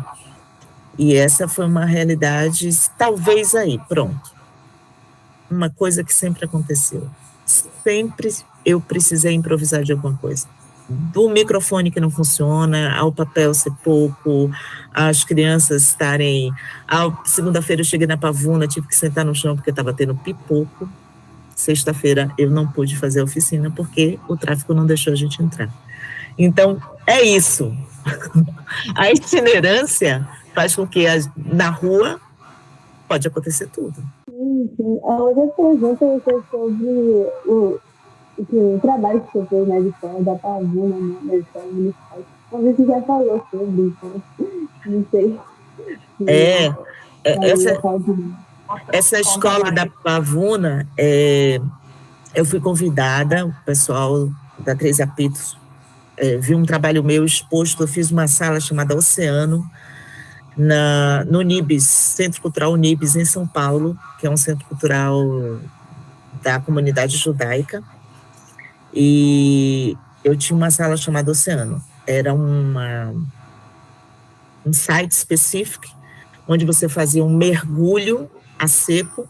E essa foi uma realidade, talvez aí, pronto. Uma coisa que sempre aconteceu. Sempre eu precisei improvisar de alguma coisa. Do microfone que não funciona, ao papel ser pouco, as crianças estarem... Segunda-feira eu cheguei na Pavuna, tive que sentar no chão porque estava tendo pipoco. Sexta-feira eu não pude fazer a oficina porque o tráfico não deixou a gente entrar. Então, é isso. A itinerância faz com que na rua pode acontecer tudo. Sim. A outra pergunta é sobre o trabalho que você fez na escola da Pavuna, né, na escola municipal. Talvez você já falou sobre isso, não sei. Essa escola da Pavuna, eu fui convidada, o pessoal da Três Apitos viu um trabalho meu exposto, eu fiz uma sala chamada Oceano, no NIBS, Centro Cultural NIBS, em São Paulo, que é um centro cultural da comunidade judaica, e eu tinha uma sala chamada Oceano. Era um site específico, onde você fazia um mergulho a seco,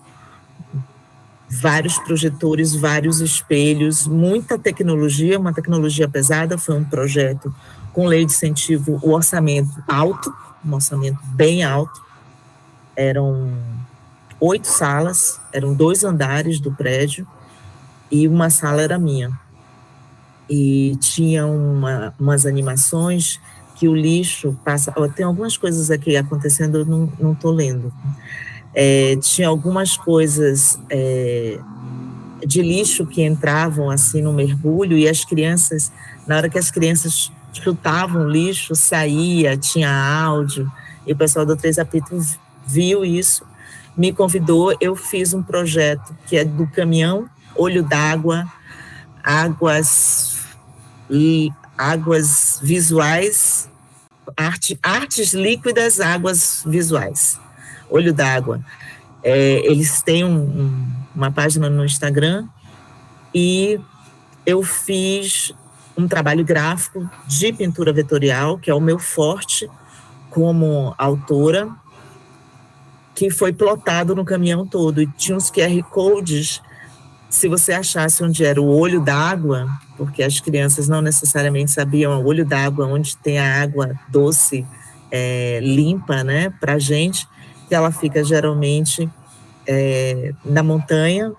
vários projetores, vários espelhos, muita tecnologia, uma tecnologia pesada. Foi um projeto com lei de incentivo, o orçamento alto, um orçamento bem alto. Eram 8 salas, eram 2 andares do prédio, e uma sala era minha. E tinha umas animações que o lixo passa... Tem algumas coisas aqui acontecendo, eu não estou lendo. Tinha algumas coisas de lixo que entravam assim no mergulho, e as crianças, na hora que as crianças chutavam o lixo, saía, tinha áudio, e o pessoal do Três Apitos viu isso, me convidou. Eu fiz um projeto que é do caminhão Olho d'Água, águas visuais, artes líquidas, águas visuais, Olho d'Água. Eles têm uma página no Instagram, e eu fiz um trabalho gráfico de pintura vetorial, que é o meu forte como autora, que foi plotado no caminhão todo, e tinha uns QR Codes. Se você achasse onde era o olho d'água, porque as crianças não necessariamente sabiam o olho d'água, onde tem a água doce, limpa, né, pra gente, que ela fica geralmente na montanha,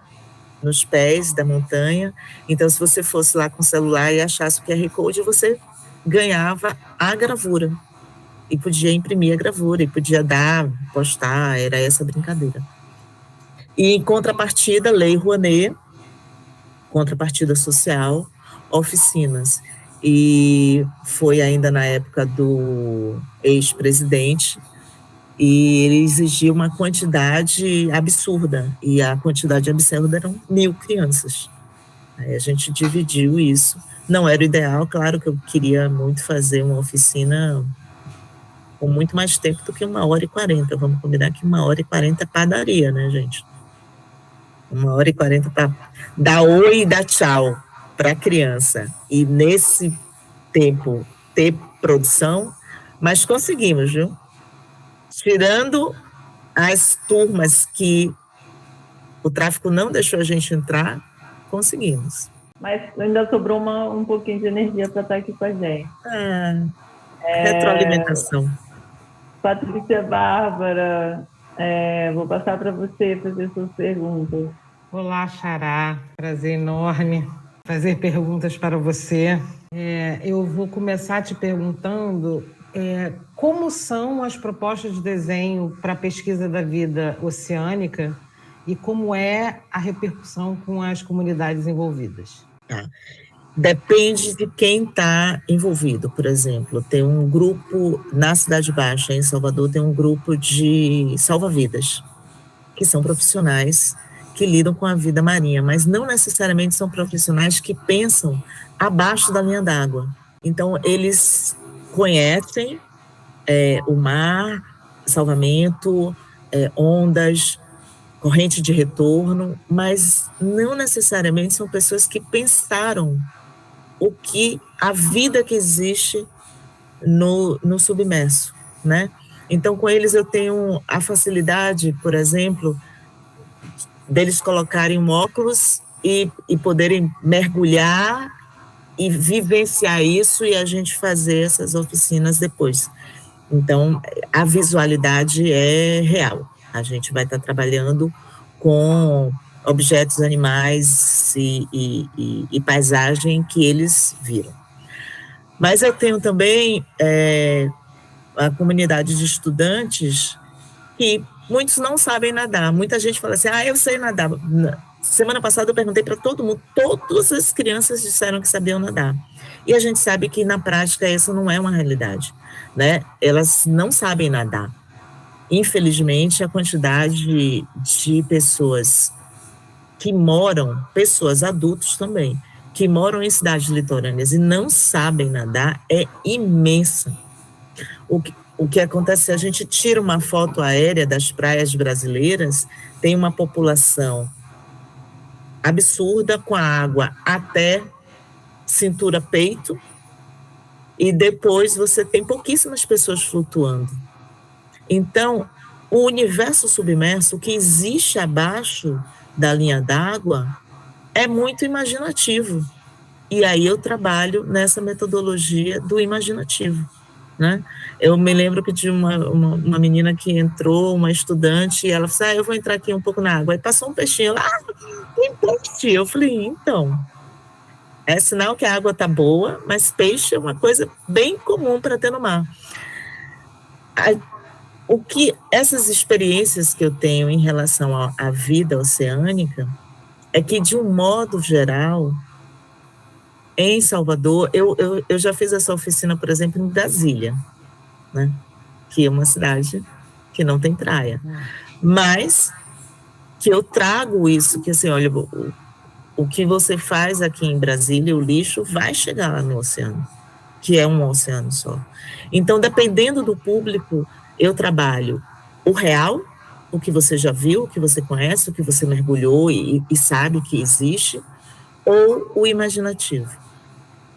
nos pés da montanha. Então, se você fosse lá com o celular e achasse o QR Code, você ganhava a gravura, e podia imprimir a gravura, e podia postar, era essa brincadeira. E em contrapartida, Lei Rouanet, contrapartida social, oficinas. E foi ainda na época do ex-presidente, e ele exigia uma quantidade absurda, e a quantidade absurda eram 1.000 crianças. Aí a gente dividiu isso. Não era o ideal, claro que eu queria muito fazer uma oficina com muito mais tempo do que 1h40. Vamos combinar que 1h40 é padaria, né, gente? 1h40 para dar oi e dar tchau para a criança. E nesse tempo ter produção, mas conseguimos, viu? Tirando as turmas que o tráfico não deixou a gente entrar, conseguimos. Mas ainda sobrou um pouquinho de energia para estar aqui com a gente. Retroalimentação. Patrícia Bárbara, vou passar para você fazer suas perguntas. Olá, Xará. Prazer enorme fazer perguntas para você. Eu vou começar te perguntando como são as propostas de desenho para a pesquisa da vida oceânica e como é a repercussão com as comunidades envolvidas. Depende de quem está envolvido. Por exemplo, tem um grupo na Cidade Baixa, em Salvador, tem um grupo de salva-vidas, que são profissionais que lidam com a vida marinha, mas não necessariamente são profissionais que pensam abaixo da linha d'água. Então, eles conhecem o mar, salvamento, ondas, corrente de retorno, mas não necessariamente são pessoas que pensaram a vida que existe no submerso, né? Então, com eles eu tenho a facilidade, por exemplo, deles colocarem um óculos e poderem mergulhar e vivenciar isso e a gente fazer essas oficinas depois. Então, a visualidade é real. A gente vai estar trabalhando com objetos, animais e paisagem que eles viram. Mas eu tenho também a comunidade de estudantes que muitos não sabem nadar. Muita gente fala assim, eu sei nadar. Semana passada eu perguntei para todo mundo, todas as crianças disseram que sabiam nadar. E a gente sabe que na prática essa não é uma realidade, né? Elas não sabem nadar. Infelizmente, a quantidade de pessoas que moram, pessoas adultos também, que moram em cidades litorâneas e não sabem nadar é imensa. O que acontece, a gente tira uma foto aérea das praias brasileiras, tem uma população absurda com a água até cintura-peito, e depois você tem pouquíssimas pessoas flutuando. Então, o universo submerso, o que existe abaixo da linha d'água, é muito imaginativo. E aí eu trabalho nessa metodologia do imaginativo, né? Eu me lembro que tinha uma menina que entrou, uma estudante, e ela falou assim, eu vou entrar aqui um pouco na água. Aí passou um peixinho lá, tem peixe. Eu falei, então, é sinal que a água está boa, mas peixe é uma coisa bem comum para ter no mar. Essas experiências que eu tenho em relação à vida oceânica é que, de um modo geral, em Salvador, eu já fiz essa oficina, por exemplo, em Brasília, né? Que é uma cidade que não tem praia. Mas que eu trago isso, que assim, olha, o que você faz aqui em Brasília, o lixo vai chegar lá no oceano, que é um oceano só. Então, dependendo do público, eu trabalho o real, o que você já viu, o que você conhece, o que você mergulhou e sabe que existe, ou o imaginativo.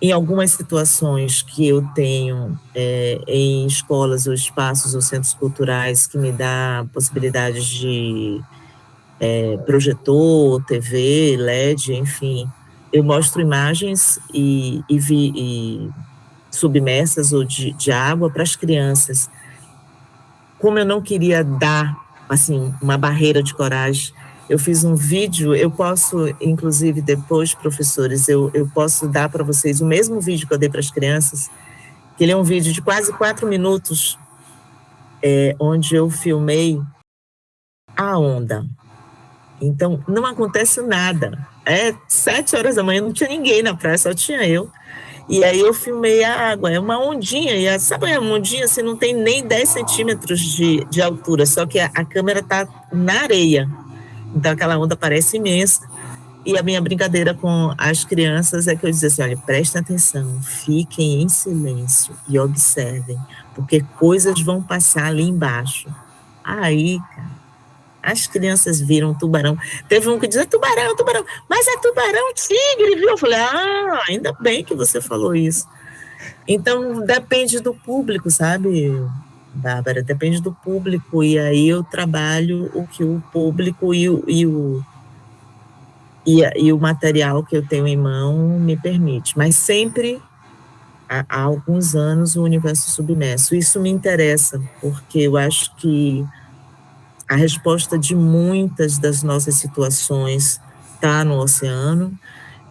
Em algumas situações que eu tenho em escolas ou espaços ou centros culturais que me dá possibilidades de projetor, TV, LED, enfim, eu mostro imagens e submersas ou de água para as crianças. Como eu não queria dar, assim, uma barreira de coragem, eu fiz um vídeo, eu posso, inclusive, depois, professores, eu posso dar para vocês o mesmo vídeo que eu dei para as crianças, que ele é um vídeo de quase 4 minutos, onde eu filmei a onda. Então, não acontece nada. 7 horas da manhã, não tinha ninguém na praia, só tinha eu. E aí eu filmei a água, é uma ondinha, e sabe a ondinha, assim, não tem nem 10 centímetros de altura, só que a câmera está na areia. Então, aquela onda parece imensa. E a minha brincadeira com as crianças é que eu dizia assim, olha, prestem atenção, fiquem em silêncio e observem, porque coisas vão passar ali embaixo. Aí, cara, as crianças viram tubarão. Teve um que dizia, tubarão, tubarão, mas é tubarão tigre, viu? Eu falei, ainda bem que você falou isso. Então, depende do público, sabe, Bárbara? Depende do público, e aí eu trabalho o que o público e o material que eu tenho em mão me permite. Mas sempre, há alguns anos, o universo submerso. Isso me interessa, porque eu acho que a resposta de muitas das nossas situações está no oceano,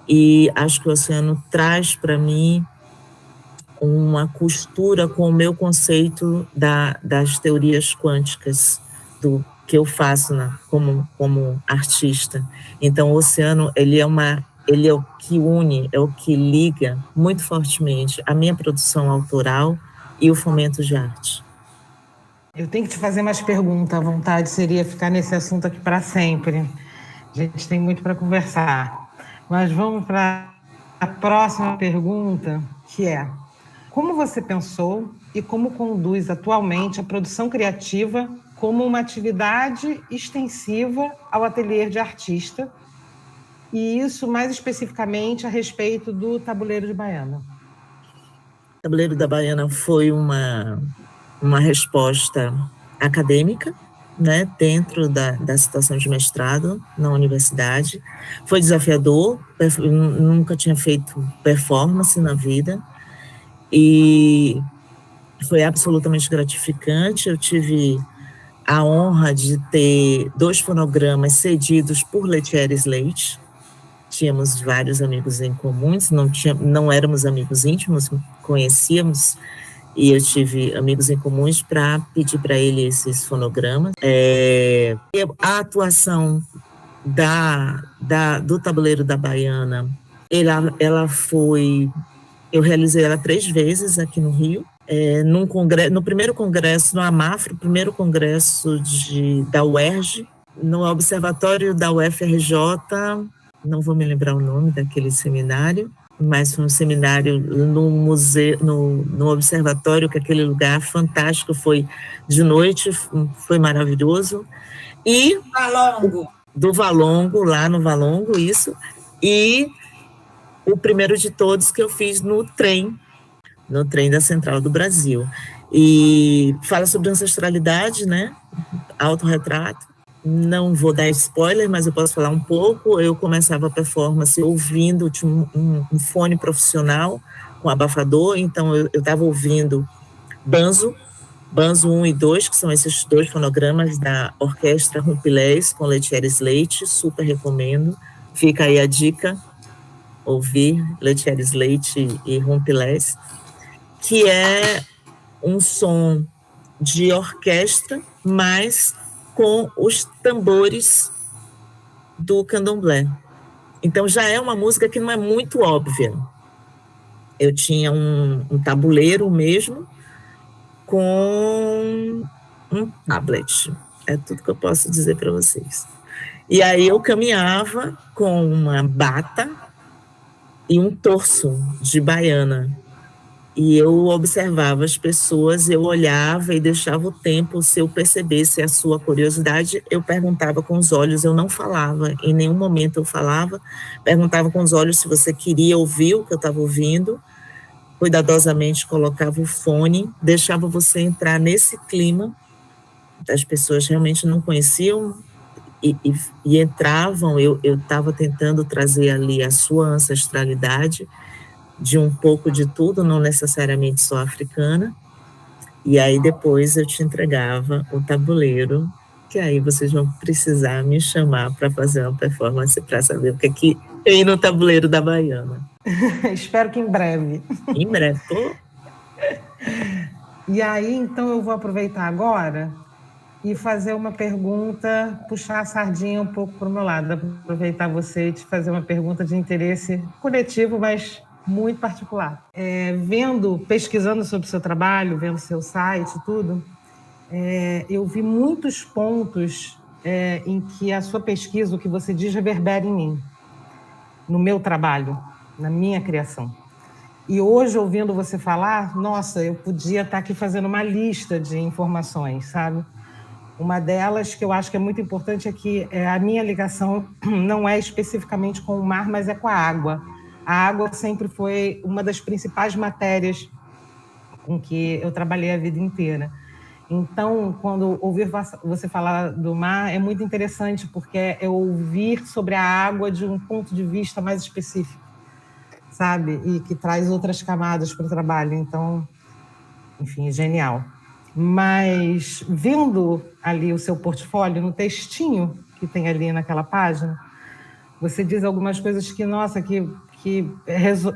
e acho que o oceano traz para mim uma costura com o meu conceito das teorias quânticas, do que eu faço como artista. Então, o oceano, ele é o que une, é o que liga muito fortemente a minha produção autoral e o fomento de arte. Eu tenho que te fazer mais perguntas, a vontade seria ficar nesse assunto aqui para sempre. A gente tem muito para conversar. Mas vamos para a próxima pergunta, que é: como você pensou e como conduz atualmente a produção criativa como uma atividade extensiva ao ateliê de artista, e isso mais especificamente a respeito do Tabuleiro de Baiana? O Tabuleiro da Baiana foi uma resposta acadêmica, né, dentro da situação de mestrado na universidade. Foi desafiador, nunca tinha feito performance na vida, e foi absolutamente gratificante. Eu tive a honra de ter 2 fonogramas cedidos por Letieres Leite. Tínhamos vários amigos em comuns, não éramos amigos íntimos, conhecíamos, e eu tive amigos em comuns para pedir para ele esses fonogramas. A atuação do Tabuleiro da Baiana, eu realizei ela 3 vezes aqui no Rio. No primeiro congresso, no AMAFRO, primeiro congresso da UERJ, no Observatório da UFRJ, não vou me lembrar o nome daquele seminário, mas foi um seminário no museu, no observatório, que aquele lugar fantástico, foi de noite, foi maravilhoso. E do Valongo, lá no Valongo, isso. E o primeiro de todos que eu fiz no trem da Central do Brasil. E fala sobre ancestralidade, né? Autorretrato. Não vou dar spoiler, mas eu posso falar um pouco. Eu começava a performance ouvindo, tinha um fone profissional com abafador, então eu estava ouvindo Banzo 1 e 2, que são esses 2 fonogramas da Orquestra Rumpilés, com Letieres Leite, super recomendo. Fica aí a dica, ouvir Letieres Leite e Rumpilés, que é um som de orquestra, mas com os tambores do candomblé. Então já é uma música que não é muito óbvia. Eu tinha um tabuleiro mesmo com um tablet. É tudo que eu posso dizer para vocês. E aí eu caminhava com uma bata e um torso de baiana. E eu observava as pessoas, eu olhava e deixava o tempo. Se eu percebesse a sua curiosidade, eu perguntava com os olhos, eu não falava, em nenhum momento eu falava, perguntava com os olhos se você queria ouvir o que eu estava ouvindo, cuidadosamente colocava o fone, deixava você entrar nesse clima, as pessoas realmente não conheciam e entravam. Eu estava tentando trazer ali a sua ancestralidade, de um pouco de tudo, não necessariamente só africana, e aí depois eu te entregava o tabuleiro, que aí vocês vão precisar me chamar para fazer uma performance para saber o que é que tem no Tabuleiro da Baiana. Espero que em breve. Em breve, pô. E aí, então, eu vou aproveitar agora e fazer uma pergunta, puxar a sardinha um pouco para o meu lado, aproveitar você e te fazer uma pergunta de interesse coletivo, mas muito particular. Pesquisando sobre o seu trabalho, vendo seu site e tudo, eu vi muitos pontos em que a sua pesquisa, o que você diz, reverbera em mim, no meu trabalho, na minha criação. E hoje, ouvindo você falar, nossa, eu podia estar aqui fazendo uma lista de informações, sabe? Uma delas, que eu acho que é muito importante, é que a minha ligação não é especificamente com o mar, mas é com a água. A água sempre foi uma das principais matérias com que eu trabalhei a vida inteira. Então, quando ouvir você falar do mar, é muito interessante, porque é ouvir sobre a água de um ponto de vista mais específico, sabe? E que traz outras camadas para o trabalho. Então, enfim, é genial. Mas, vendo ali o seu portfólio, no textinho que tem ali naquela página, você diz algumas coisas que, nossa, que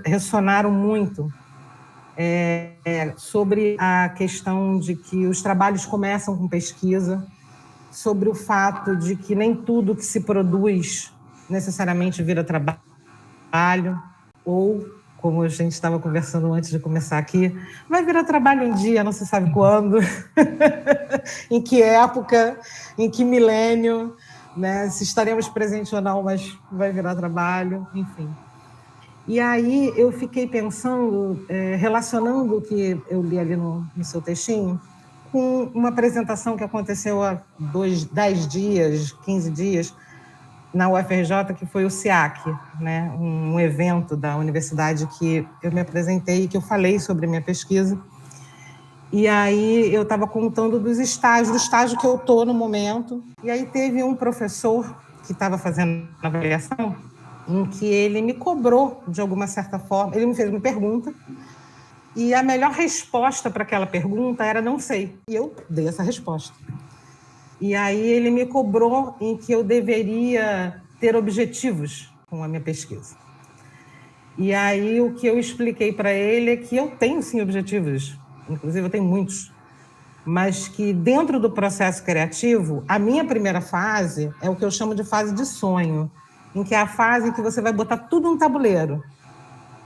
ressonaram muito sobre a questão de que os trabalhos começam com pesquisa, sobre o fato de que nem tudo que se produz necessariamente vira trabalho, ou, como a gente estava conversando antes de começar aqui, vai virar trabalho um dia, não se sabe quando, em que época, em que milênio, né? Se estaremos presentes ou não, mas vai virar trabalho, enfim. E aí eu fiquei pensando, relacionando o que eu li ali no seu textinho, com uma apresentação que aconteceu há 10 dias, 15 dias, na UFRJ, que foi o SEAC, né? Um evento da universidade que eu me apresentei e que eu falei sobre a minha pesquisa. E aí eu estava contando do estágio que eu estou no momento. E aí teve um professor que estava fazendo a avaliação em que ele me cobrou, de alguma certa forma, ele me fez uma pergunta e a melhor resposta para aquela pergunta era não sei. E eu dei essa resposta. E aí ele me cobrou em que eu deveria ter objetivos com a minha pesquisa. E aí o que eu expliquei para ele é que eu tenho sim objetivos, inclusive eu tenho muitos, mas que dentro do processo criativo, a minha primeira fase é o que eu chamo de fase de sonho, em que é a fase em que você vai botar tudo no tabuleiro,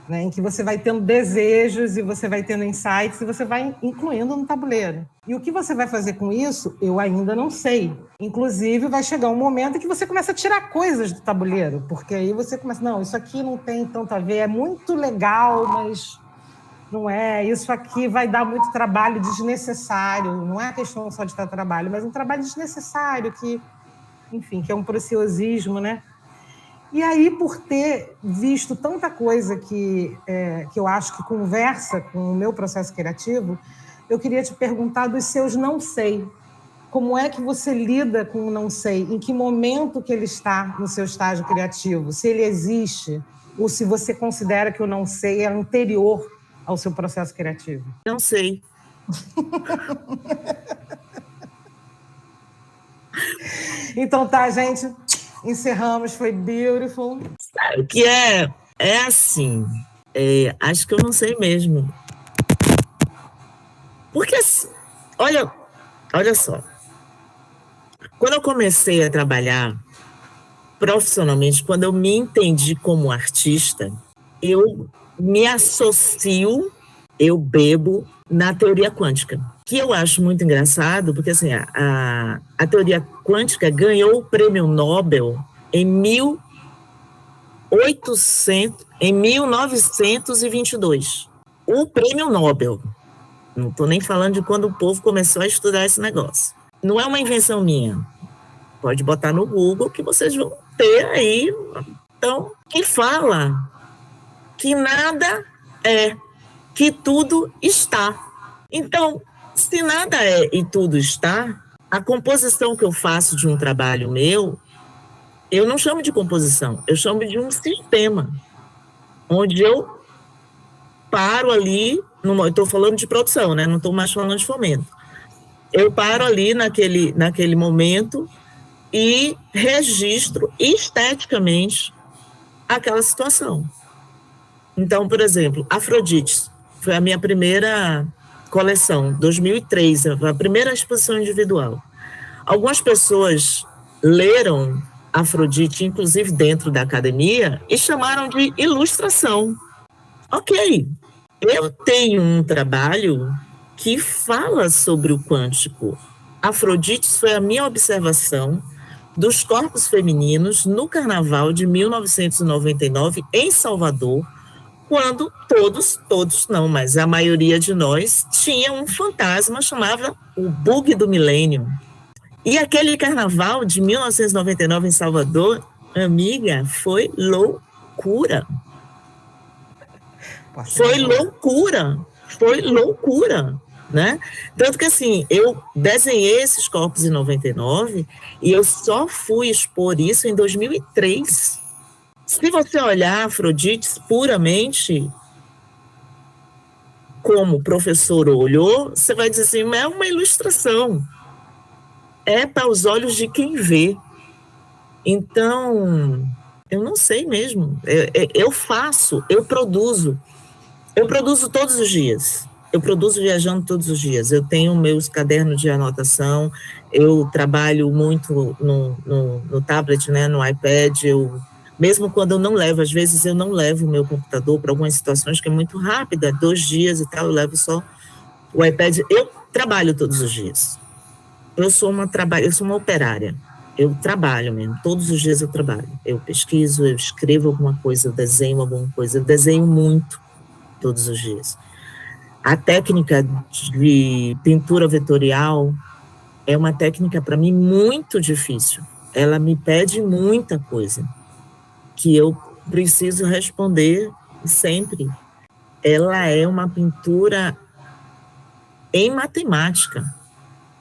né? Em que você vai tendo desejos e você vai tendo insights e você vai incluindo no tabuleiro. E o que você vai fazer com isso, eu ainda não sei. Inclusive, vai chegar um momento em que você começa a tirar coisas do tabuleiro, porque aí você começa, não, isso aqui não tem tanto a ver, é muito legal, mas não é, isso aqui vai dar muito trabalho desnecessário, não é questão só de dar trabalho, mas um trabalho desnecessário que, enfim, que é um preciosismo, né? E aí, por ter visto tanta coisa que eu acho que conversa com o meu processo criativo, eu queria te perguntar dos seus não sei. Como é que você lida com o não sei? Em que momento que ele está no seu estágio criativo? Se ele existe, ou se você considera que o não sei é anterior ao seu processo criativo? Não sei. Então tá, gente... Encerramos, foi beautiful. O que é assim, acho que eu não sei mesmo. Porque, olha só, quando eu comecei a trabalhar profissionalmente, quando eu me entendi como artista, eu me associo, eu bebo na teoria quântica, que eu acho muito engraçado, porque assim, a teoria quântica ganhou o prêmio Nobel em 1922. O prêmio Nobel. Não estou nem falando de quando o povo começou a estudar esse negócio. Não é uma invenção minha. Pode botar no Google que vocês vão ter aí. Então, que fala que nada é, que tudo está. Então, se nada é e tudo está, a composição que eu faço de um trabalho meu, eu não chamo de composição, eu chamo de um sistema, onde eu paro ali, estou falando de produção, né? Não estou mais falando de fomento. Eu paro ali naquele momento e registro esteticamente aquela situação. Então, por exemplo, Afrodite foi a minha primeira coleção, 2003, a primeira exposição individual. Algumas pessoas leram Afrodite, inclusive dentro da academia, e chamaram de ilustração. Ok, eu tenho um trabalho que fala sobre o quântico. Afrodite foi a minha observação dos corpos femininos no Carnaval de 1999, em Salvador, quando todos não, mas a maioria de nós tinha um fantasma chamado o Bug do Milênio. E aquele Carnaval de 1999 em Salvador, amiga, foi loucura. Foi loucura, né? Tanto que assim, eu desenhei esses corpos em 99 e eu só fui expor isso em 2003. Se você olhar Afrodite puramente como o professor olhou, você vai dizer assim, é uma ilustração. É para os olhos de quem vê. Então, eu não sei mesmo. Eu produzo. Eu produzo todos os dias. Eu produzo viajando todos os dias. Eu tenho meus cadernos de anotação, eu trabalho muito no tablet, né, no iPad, mesmo quando eu não levo, às vezes eu não levo o meu computador para algumas situações que é muito rápida, 2 dias e tal, eu levo só o iPad. Eu trabalho todos os dias. Eu sou uma operária. eu trabalho mesmo, todos os dias eu trabalho. Eu pesquiso, eu escrevo alguma coisa, eu desenho alguma coisa, eu desenho muito todos os dias. A técnica de pintura vetorial é uma técnica, para mim, muito difícil. Ela me pede muita coisa, que eu preciso responder sempre. Ela é uma pintura em matemática.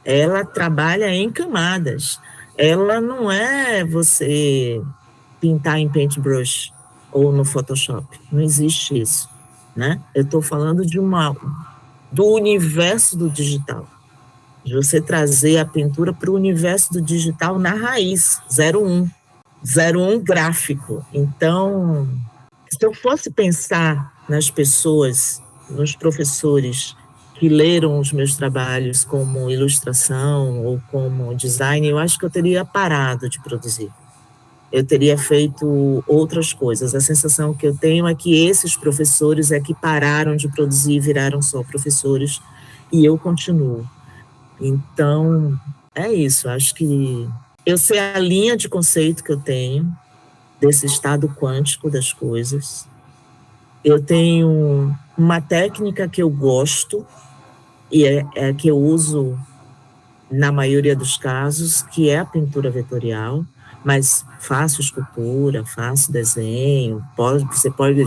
Ela trabalha em camadas. Ela não é você pintar em paintbrush ou no Photoshop. Não existe isso, né? Eu estou falando do universo do digital. De você trazer a pintura para o universo do digital na raiz, 01 gráfico. Então, se eu fosse pensar nas pessoas, nos professores que leram os meus trabalhos como ilustração ou como design, eu acho que eu teria parado de produzir. Eu teria feito outras coisas. A sensação que eu tenho é que esses professores é que pararam de produzir e viraram só professores, e eu continuo. Então, é isso. Acho que eu sei a linha de conceito que eu tenho desse estado quântico das coisas. Eu tenho uma técnica que eu gosto, e é que eu uso na maioria dos casos, que é a pintura vetorial, mas faço escultura, faço desenho,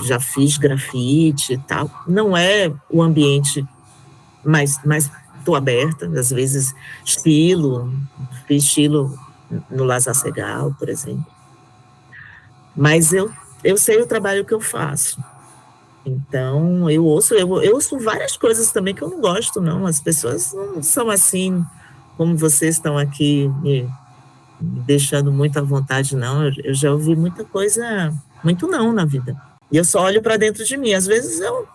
já fiz grafite e tal. Não é o ambiente, mas estou aberta, às vezes fiz estilo no Lazar Segal, por exemplo. Mas eu sei o trabalho que eu faço. Então, eu ouço várias coisas também que eu não gosto, não. As pessoas não são assim como vocês estão aqui me deixando muito à vontade, não. Eu já ouvi muita coisa, muito não na vida. E eu só olho para dentro de mim. Às vezes eu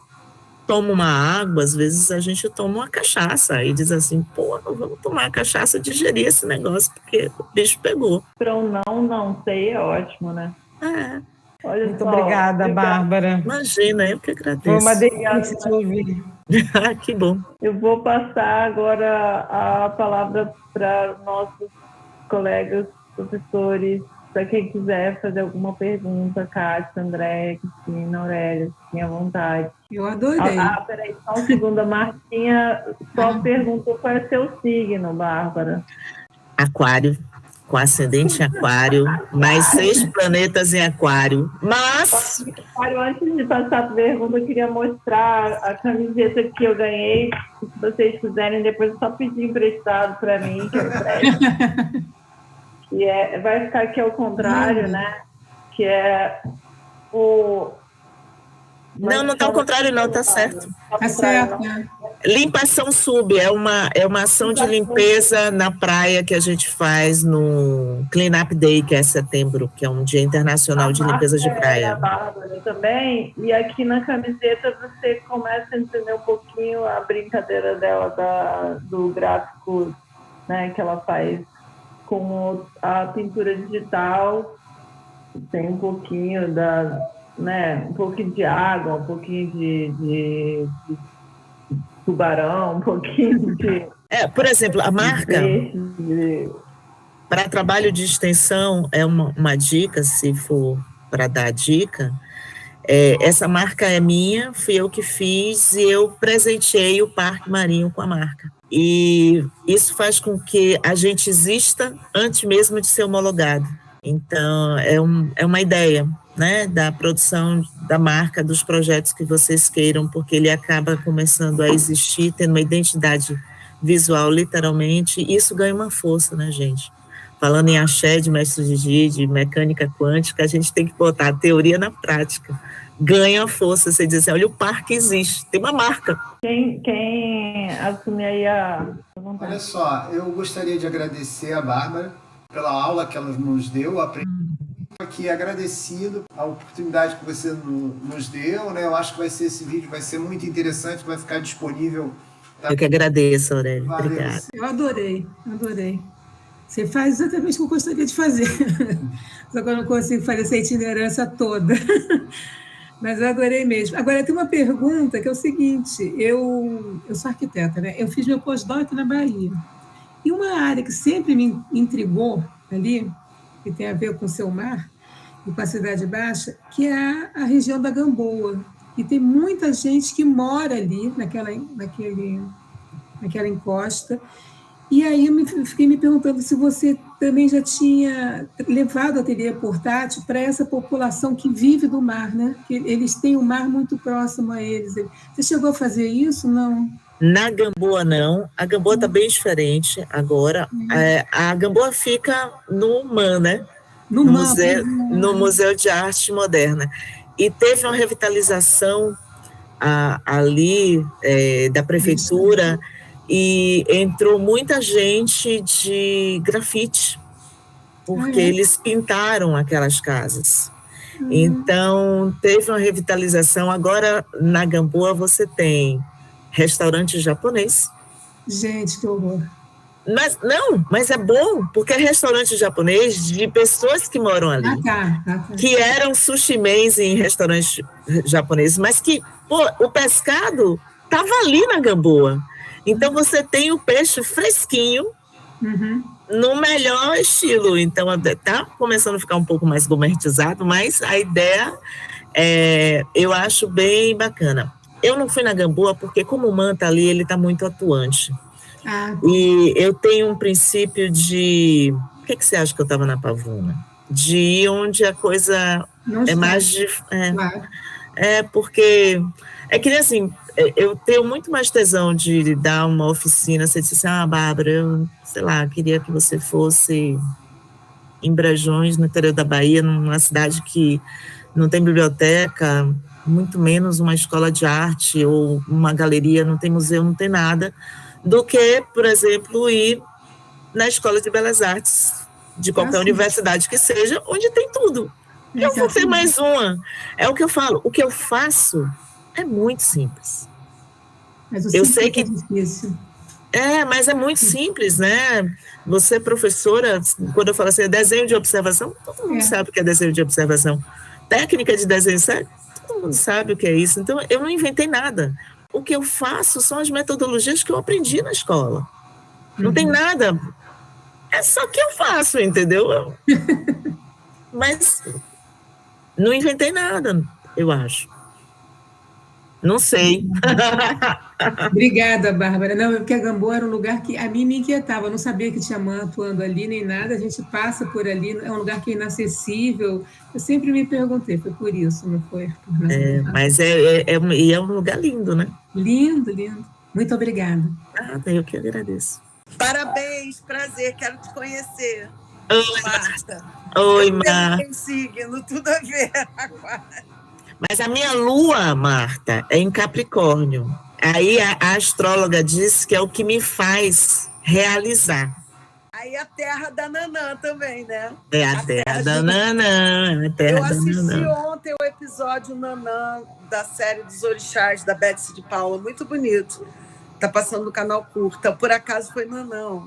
tomo uma água, às vezes a gente toma uma cachaça e diz assim, pô, vamos tomar a cachaça, digerir esse negócio, porque o bicho pegou. Para um não sei, é ótimo, né? Olha muito só, obrigada, Bárbara. Imagina, eu que agradeço. Foi uma delícia te ouvir. Que bom. Eu vou passar agora a palavra para nossos colegas, professores, para quem quiser fazer alguma pergunta, Kátia, André, Cristina, Aurélia, fiquem à vontade. Eu adorei. Peraí, só um segundo. A Martinha só perguntou qual é seu signo, Bárbara. Aquário, com ascendente em Aquário, mais 6 planetas em Aquário, mas... Antes de passar a pergunta, eu queria mostrar a camiseta que eu ganhei. Se vocês quiserem, depois é só pedir emprestado para mim, que eu empresto. E vai ficar aqui ao contrário, né? Que é o... Não está ao contrário, não, está certo. Tá certo, né? Limpação Sub é uma ação de limpeza na praia que a gente faz no Clean Up Day, que é setembro, que é um dia internacional de limpeza de praia. A Bárbara também, e aqui na camiseta você começa a entender um pouquinho a brincadeira dela do gráfico, né, que ela faz com a pintura digital. Tem um pouquinho um pouquinho de água, um pouquinho de tubarão, um pouquinho de... Por exemplo, a marca, para trabalho de extensão, é uma dica, se for para dar dica, essa marca é minha, fui eu que fiz, e eu presenteei o Parque Marinho com a marca. E isso faz com que a gente exista antes mesmo de ser homologado. Então, é uma ideia, né, da produção da marca, dos projetos que vocês queiram, porque ele acaba começando a existir, tendo uma identidade visual, literalmente, e isso ganha uma força, né, gente? Falando em axé, de mestre Gigi, de mecânica quântica, a gente tem que botar a teoria na prática. Ganha força, você diz assim, olha, o parque existe, tem uma marca. Quem assume aí a... Olha só, eu gostaria de agradecer a Bárbara pela aula que ela nos deu, aprendi aqui agradecido a oportunidade que você nos deu, né? Eu acho que esse vídeo vai ser muito interessante, vai ficar disponível. Eu que agradeço, Aurélia. Obrigada. Eu adorei. Você faz exatamente o que eu gostaria de fazer. Só que eu não consigo fazer essa itinerância toda. Mas eu adorei mesmo. Agora, tem uma pergunta que é o seguinte, eu sou arquiteta, né? Eu fiz meu pós-doc na Bahia. E uma área que sempre me intrigou, ali, que tem a ver com o seu mar e com a Cidade Baixa, que é a região da Gamboa. E tem muita gente que mora ali, naquela encosta. E aí eu fiquei me perguntando se você também já tinha levado o ateliê portátil para essa população que vive do mar, né? Que eles têm o mar muito próximo a eles. Você chegou a fazer isso? Não? Na Gamboa, não. A Gamboa está bem diferente agora. A Gamboa fica no MAN, né? No Museu de Arte Moderna. E teve uma revitalização ali da prefeitura e entrou muita gente de grafite, porque eles pintaram aquelas casas. Então, teve uma revitalização. Agora, na Gamboa, você tem restaurante japonês. Gente, que horror. Mas é bom, porque é restaurante japonês de pessoas que moram ali. Que eram sushimens em restaurantes japoneses, mas que, o pescado estava ali na Gamboa. Então, você tem o peixe fresquinho, no melhor estilo. Então, está começando a ficar um pouco mais gourmetizado, mas a ideia, eu acho bem bacana. Eu não fui na Gamboa porque, como o MAN está ali, ele está muito atuante. E eu tenho um princípio de... Por que você acha que eu estava na Pavuna? De ir onde a coisa mais... porque... É que, assim, eu tenho muito mais tesão de dar uma oficina. Você disse assim, Bárbara, eu, sei lá, queria que você fosse em Brejões, no interior da Bahia, numa cidade que não tem biblioteca, muito menos uma escola de arte ou uma galeria, não tem museu, não tem nada, do que, por exemplo, ir na Escola de Belas Artes de qualquer universidade que seja, onde tem tudo. Eu vou ter mais uma. É o que eu falo. O que eu faço é muito simples. Mas eu sei que é difícil. Mas é muito simples, né? Você, professora, quando eu falo assim, desenho de observação, todo mundo sabe o que é desenho de observação. Técnica de desenho, sabe? Todo mundo sabe o que é isso. Então, eu não inventei nada. O que eu faço são as metodologias que eu aprendi na escola. Não tem nada. É só que eu faço, entendeu? Mas não inventei nada, eu acho. Não sei. Obrigada, Bárbara. Não, porque a Gamboa era um lugar que a mim me inquietava. Eu não sabia que tinha MAN atuando ali, nem nada. A gente passa por ali, é um lugar que é inacessível. Eu sempre me perguntei, foi por isso, não foi? Mas é um lugar lindo, né? Lindo, lindo. Muito obrigada. Eu que agradeço. Parabéns, prazer, quero te conhecer. Oi, Marta. Oi, Marta. Signo, tudo a ver. Mas a minha lua, Marta, é em Capricórnio. Aí a astróloga diz que é o que me faz realizar. Aí a terra da Nanã também, né? É a terra da Nanã. Eu assisti ontem o episódio Nanã da série dos Orixás, da Betsy de Paula. Muito bonito. Tá passando no canal Curta. Por acaso foi Nanã.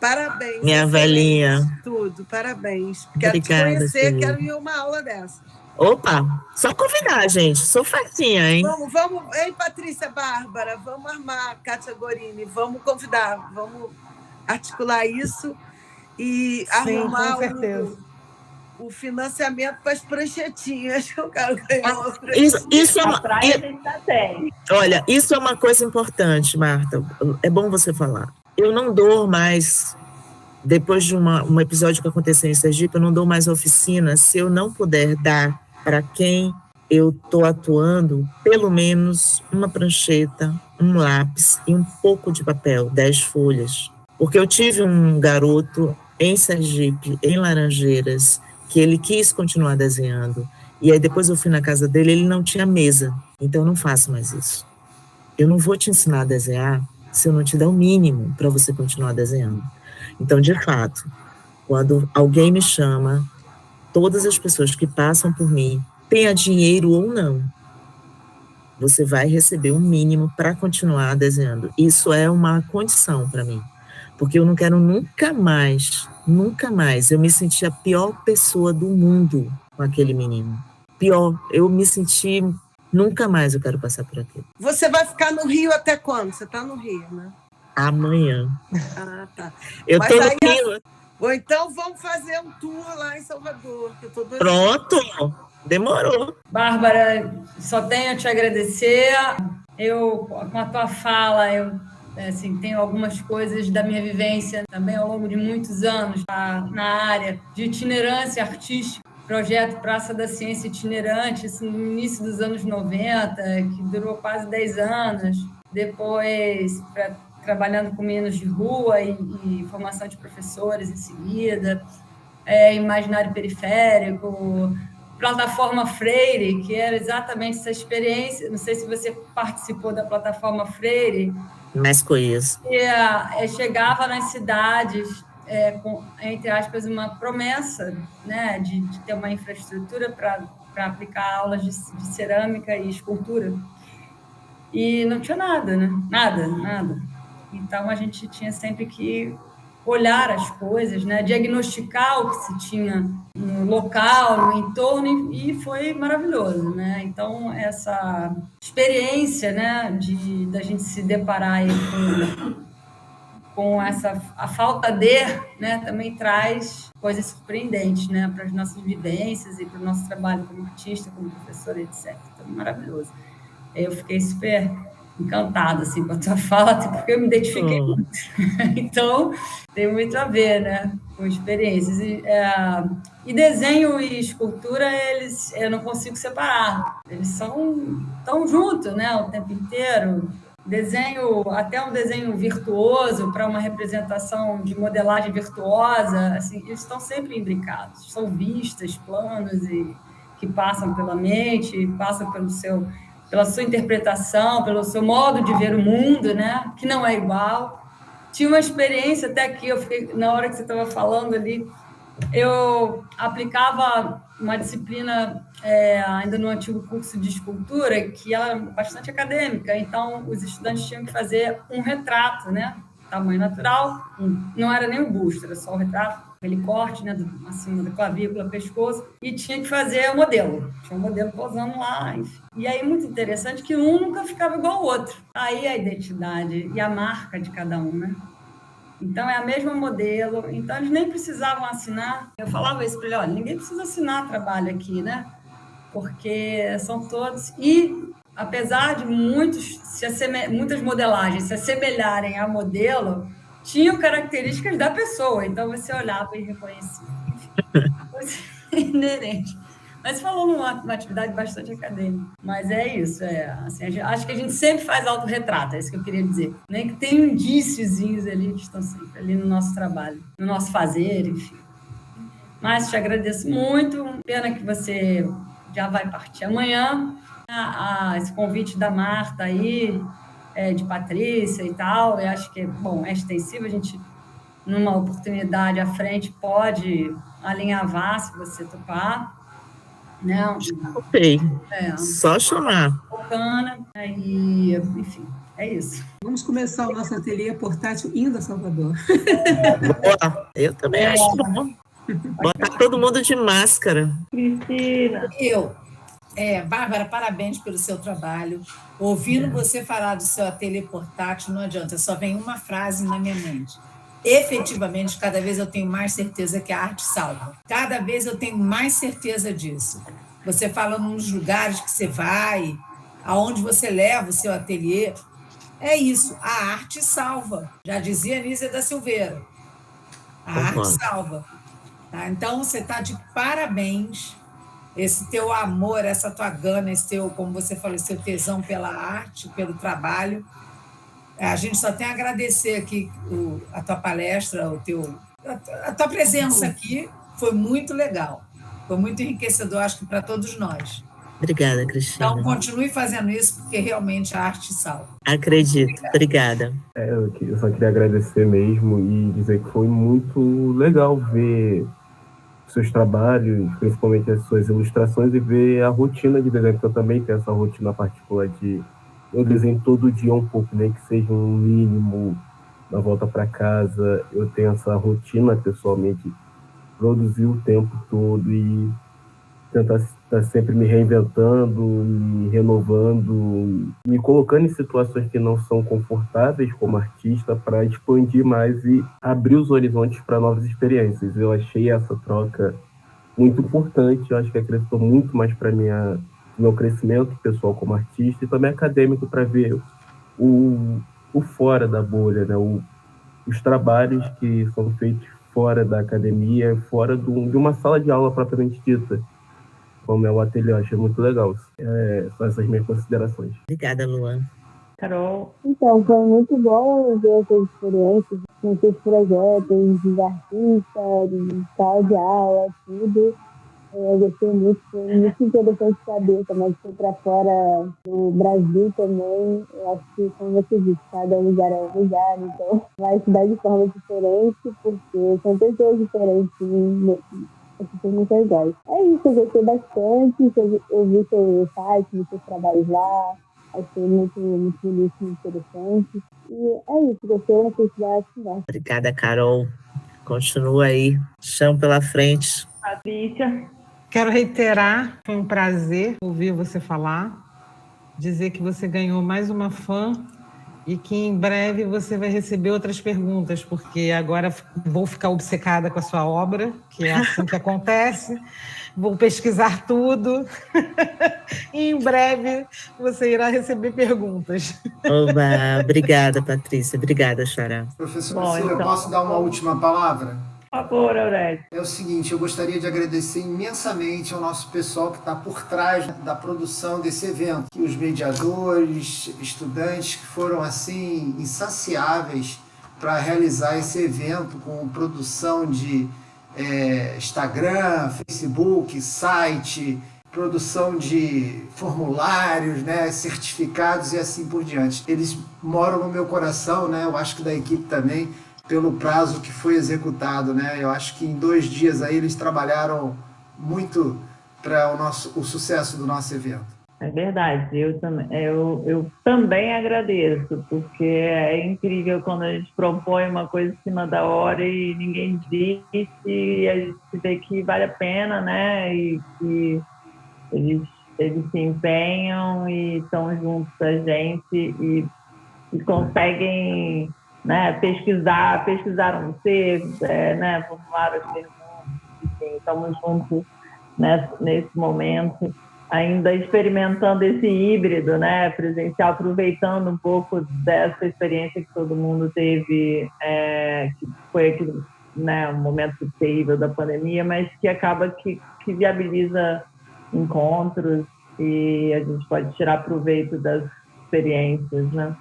Parabéns. Minha velhinha. Tudo, parabéns. Quero Obrigada, te conhecer, querida. quero ir a uma aula dessa. Opa, só convidar, gente. Sou facinha, hein? Vamos, hein, Patrícia Bárbara? Vamos armar, Kátia Gorini. Vamos convidar, vamos articular isso e arrumar o financiamento para as pranchetinhas que eu quero ganhar. Olha, isso é uma coisa importante, Marta. É bom você falar. Eu não dou mais, depois de um episódio que aconteceu em Sergipe, eu não dou mais oficina se eu não puder dar para quem eu estou atuando, pelo menos uma prancheta, um lápis e um pouco de papel, 10 folhas. Porque eu tive um garoto em Sergipe, em Laranjeiras, que ele quis continuar desenhando. E aí depois eu fui na casa dele, ele não tinha mesa. Então eu não faço mais isso. Eu não vou te ensinar a desenhar se eu não te der o mínimo para você continuar desenhando. Então, de fato, quando alguém me chama, todas as pessoas que passam por mim, tenha dinheiro ou não, você vai receber um mínimo para continuar desenhando. Isso é uma condição para mim, porque eu não quero nunca mais, eu me senti a pior pessoa do mundo com aquele menino. Pior, eu me senti, nunca mais eu quero passar por aquilo. Você vai ficar no Rio até quando? Você está no Rio, né? Amanhã. Ah, tá. Eu Mas tô no aí Rio. Ou então vamos fazer um tour lá em Salvador, que eu tô doida. Pronto, demorou. Bárbara, só tenho a te agradecer. Eu, com a tua fala, eu assim, tenho algumas coisas da minha vivência também ao longo de muitos anos na área de itinerância artística, projeto Praça da Ciência Itinerante, assim, no início dos anos 90, que durou quase 10 anos. Depois, trabalhando com meninos de rua e formação de professores em seguida, imaginário periférico, plataforma Freire, que era exatamente essa experiência. Não sei se você participou da plataforma Freire. Mas conheço. Chegava nas cidades com, entre aspas, uma promessa, né, de ter uma infraestrutura para aplicar aulas de cerâmica e escultura. E não tinha nada, né? Nada. Então, a gente tinha sempre que olhar as coisas, né? Diagnosticar o que se tinha no local, no entorno, e foi maravilhoso, né? Então, essa experiência, né, da gente se deparar aí com a falta né, também traz coisas surpreendentes, né, para as nossas vivências e para o nosso trabalho como artista, como professora, etc. Então, maravilhoso. Eu fiquei super encantada assim, com a tua fala, até porque eu me identifiquei muito. Então, tem muito a ver, né, com experiências. E desenho e escultura, eu não consigo separar. Eles estão juntos, né, o tempo inteiro. Até um desenho virtuoso para uma representação de modelagem virtuosa, assim, eles estão sempre imbricados. São vistas, planos que passam pela mente, passam pela sua interpretação, pelo seu modo de ver o mundo, né? Que não é igual. Tinha uma experiência até que eu fiquei, na hora que você estava falando ali, eu aplicava uma disciplina ainda no antigo curso de escultura, que ela era bastante acadêmica, então os estudantes tinham que fazer um retrato, né? Tamanho natural, não era nem o busto, era só o retrato, aquele corte, né, acima da clavícula, pescoço, e tinha que fazer o modelo. Tinha um modelo posando lá, enfim. E aí, muito interessante que um nunca ficava igual ao outro. Aí a identidade e a marca de cada um, né? Então, é a mesma modelo. Então, eles nem precisavam assinar. Eu falava isso para ele, olha, ninguém precisa assinar trabalho aqui, né? Porque são todos... E, apesar de muitas modelagens se assemelharem a modelo, tinham características da pessoa. Então, você olhava e reconhecia. Coisa inerente. Mas falou numa atividade bastante acadêmica. Mas é isso. Assim, acho que a gente sempre faz autorretrato, é isso que eu queria dizer. Nem que tem indíciozinhos ali que estão sempre ali no nosso trabalho, no nosso fazer, enfim. Mas te agradeço muito. Pena que você já vai partir amanhã. Esse convite da Marta aí, de Patrícia e tal, eu acho que é extensivo. A gente, numa oportunidade à frente, pode alinhavar, se você topar. Não. Ok. Só chamar. Bacana. E, enfim, é isso. Vamos começar o nosso ateliê portátil indo a Salvador. Boa. Eu também acho bom. Botar todo mundo de máscara. Cristina. Bárbara, parabéns pelo seu trabalho. Ouvindo você falar do seu ateliê portátil, não adianta, só vem uma frase na minha mente. Efetivamente, cada vez eu tenho mais certeza que a arte salva. Cada vez eu tenho mais certeza disso. Você fala nos lugares que você vai, aonde você leva o seu ateliê. É isso, a arte salva. Já dizia Anísia da Silveira. A arte salva. Tá? Então, você está de parabéns. Esse teu amor, essa tua gana, esse teu, como você falou, esse teu tesão pela arte, pelo trabalho. A gente só tem a agradecer aqui a tua palestra, a tua presença aqui. Foi muito legal. Foi muito enriquecedor, acho que para todos nós. Obrigada, Cristina. Então, continue fazendo isso, porque realmente a arte salva. Acredito. Obrigada. Eu só queria agradecer mesmo e dizer que foi muito legal ver seus trabalhos, principalmente as suas ilustrações, e ver a rotina de desenho, porque eu também tenho essa rotina particular de... Eu desenho todo dia um pouco, nem que seja um mínimo na volta para casa. Eu tenho essa rotina, pessoalmente, produzir o tempo todo, e tentar estar sempre me reinventando, me renovando, me colocando em situações que não são confortáveis como artista para expandir mais e abrir os horizontes para novas experiências. Eu achei essa troca muito importante, eu acho que acrescentou muito mais para meu crescimento pessoal como artista e também acadêmico para ver o fora da bolha, né? Os trabalhos que são feitos fora da academia, fora de uma sala de aula propriamente dita, como é o ateliê. Eu achei muito legal. São essas minhas considerações. Obrigada, Luan. Carol? Então, foi muito bom ver essas experiências, com seus projetos de artista, de sala de aula, tudo. Eu gostei muito, foi muito interessante saber como é que foi para fora do Brasil também. Eu acho que, como você disse, cada lugar é um lugar, então vai estudar de forma diferente, porque são pessoas diferentes, essas são muito legais. É isso, eu gostei bastante, eu vi seu site, vi seus trabalhos lá, achei muito, muito bonito, muito interessante. E é isso, gostei da festividade. Obrigada, Carol. Continua aí, chão pela frente. Patrícia? Quero reiterar, foi um prazer ouvir você falar, dizer que você ganhou mais uma fã e que em breve você vai receber outras perguntas, porque agora vou ficar obcecada com a sua obra, que é assim que acontece, vou pesquisar tudo e em breve você irá receber perguntas. Oba, obrigada, Patrícia, obrigada, Xará. Professora Cília, eu posso dar uma última palavra? Por favor, Aurélio. É o seguinte, eu gostaria de agradecer imensamente ao nosso pessoal que está por trás da produção desse evento, que os mediadores, estudantes que foram assim insaciáveis para realizar esse evento com produção de Instagram, Facebook, site, produção de formulários, né, certificados e assim por diante. Eles moram no meu coração, né? Eu acho que da equipe também, pelo prazo que foi executado, né? Eu acho que em 2 dias aí eles trabalharam muito para o sucesso do nosso evento. É verdade, eu também agradeço, porque é incrível quando a gente propõe uma coisa em cima da hora e ninguém disse, e a gente vê que vale a pena, né? E que eles se empenham e estão juntos com a gente e conseguem, né, pesquisaram né, formulário as perguntas, enfim, estamos juntos, né, nesse momento, ainda experimentando esse híbrido, né, presencial, aproveitando um pouco dessa experiência que todo mundo teve, que foi aquele, né, um momento terrível da pandemia, mas que acaba que viabiliza encontros e a gente pode tirar proveito das experiências, né.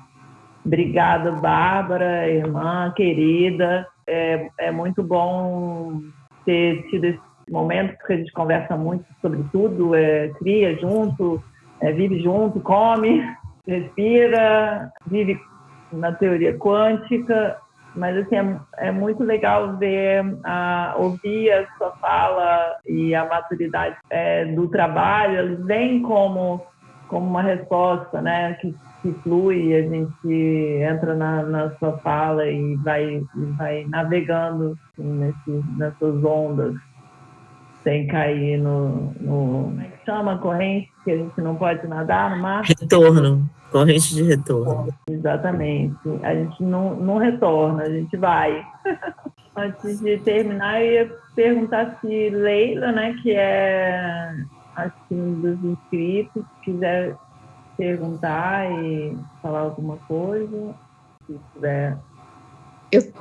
Obrigada, Bárbara, irmã querida. É muito bom ter tido esse momento, porque a gente conversa muito sobre tudo, cria junto, vive junto, come, respira, vive na teoria quântica. Mas assim, é muito legal ouvir a sua fala e a maturidade do trabalho. Eles vêm como uma resposta, né, que flui, a gente entra na sua fala e vai navegando assim, nessas ondas, sem cair como é que chama a corrente que a gente não pode nadar no mar? Retorno, corrente de retorno. Exatamente, a gente não retorna, a gente vai. Antes de terminar, eu ia perguntar se Leila, né, que é acho que um dos inscritos, quiser perguntar e falar alguma coisa, se tiver.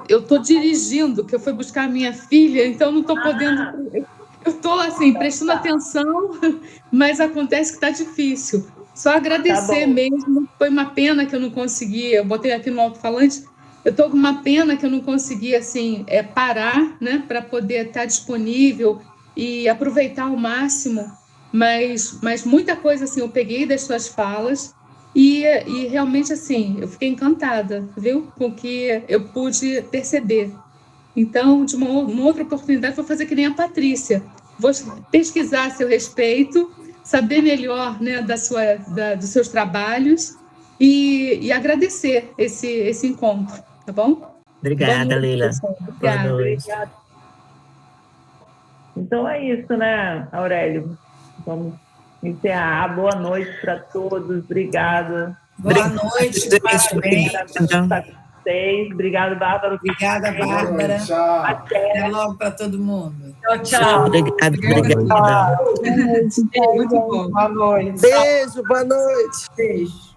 Eu estou dirigindo, que eu fui buscar a minha filha, então não estou podendo. Eu estou assim, prestando atenção, mas acontece que está difícil. Só agradecer mesmo. Foi uma pena que eu não consegui. Eu botei aqui no alto-falante. Eu estou com uma pena que eu não consegui assim, parar, né, para poder estar disponível e aproveitar ao máximo. Mas muita coisa assim eu peguei das suas falas e realmente assim eu fiquei encantada, viu, com o que eu pude perceber. Então, de uma outra oportunidade, vou fazer que nem a Patrícia. Vou pesquisar a seu respeito, saber melhor, né, dos seus trabalhos e agradecer esse encontro, tá bom? Obrigada, Leila. Obrigada. Então é isso, né, Aurélio? vamos encerrar. Boa noite para todos. Obrigada. Boa noite, parabéns. Obrigado, Bárbara. Obrigada, Bárbara. Tchau. Até logo para todo mundo. Tchau, tchau. Obrigada. Muito bom. Boa noite. Beijo, boa noite. Beijo.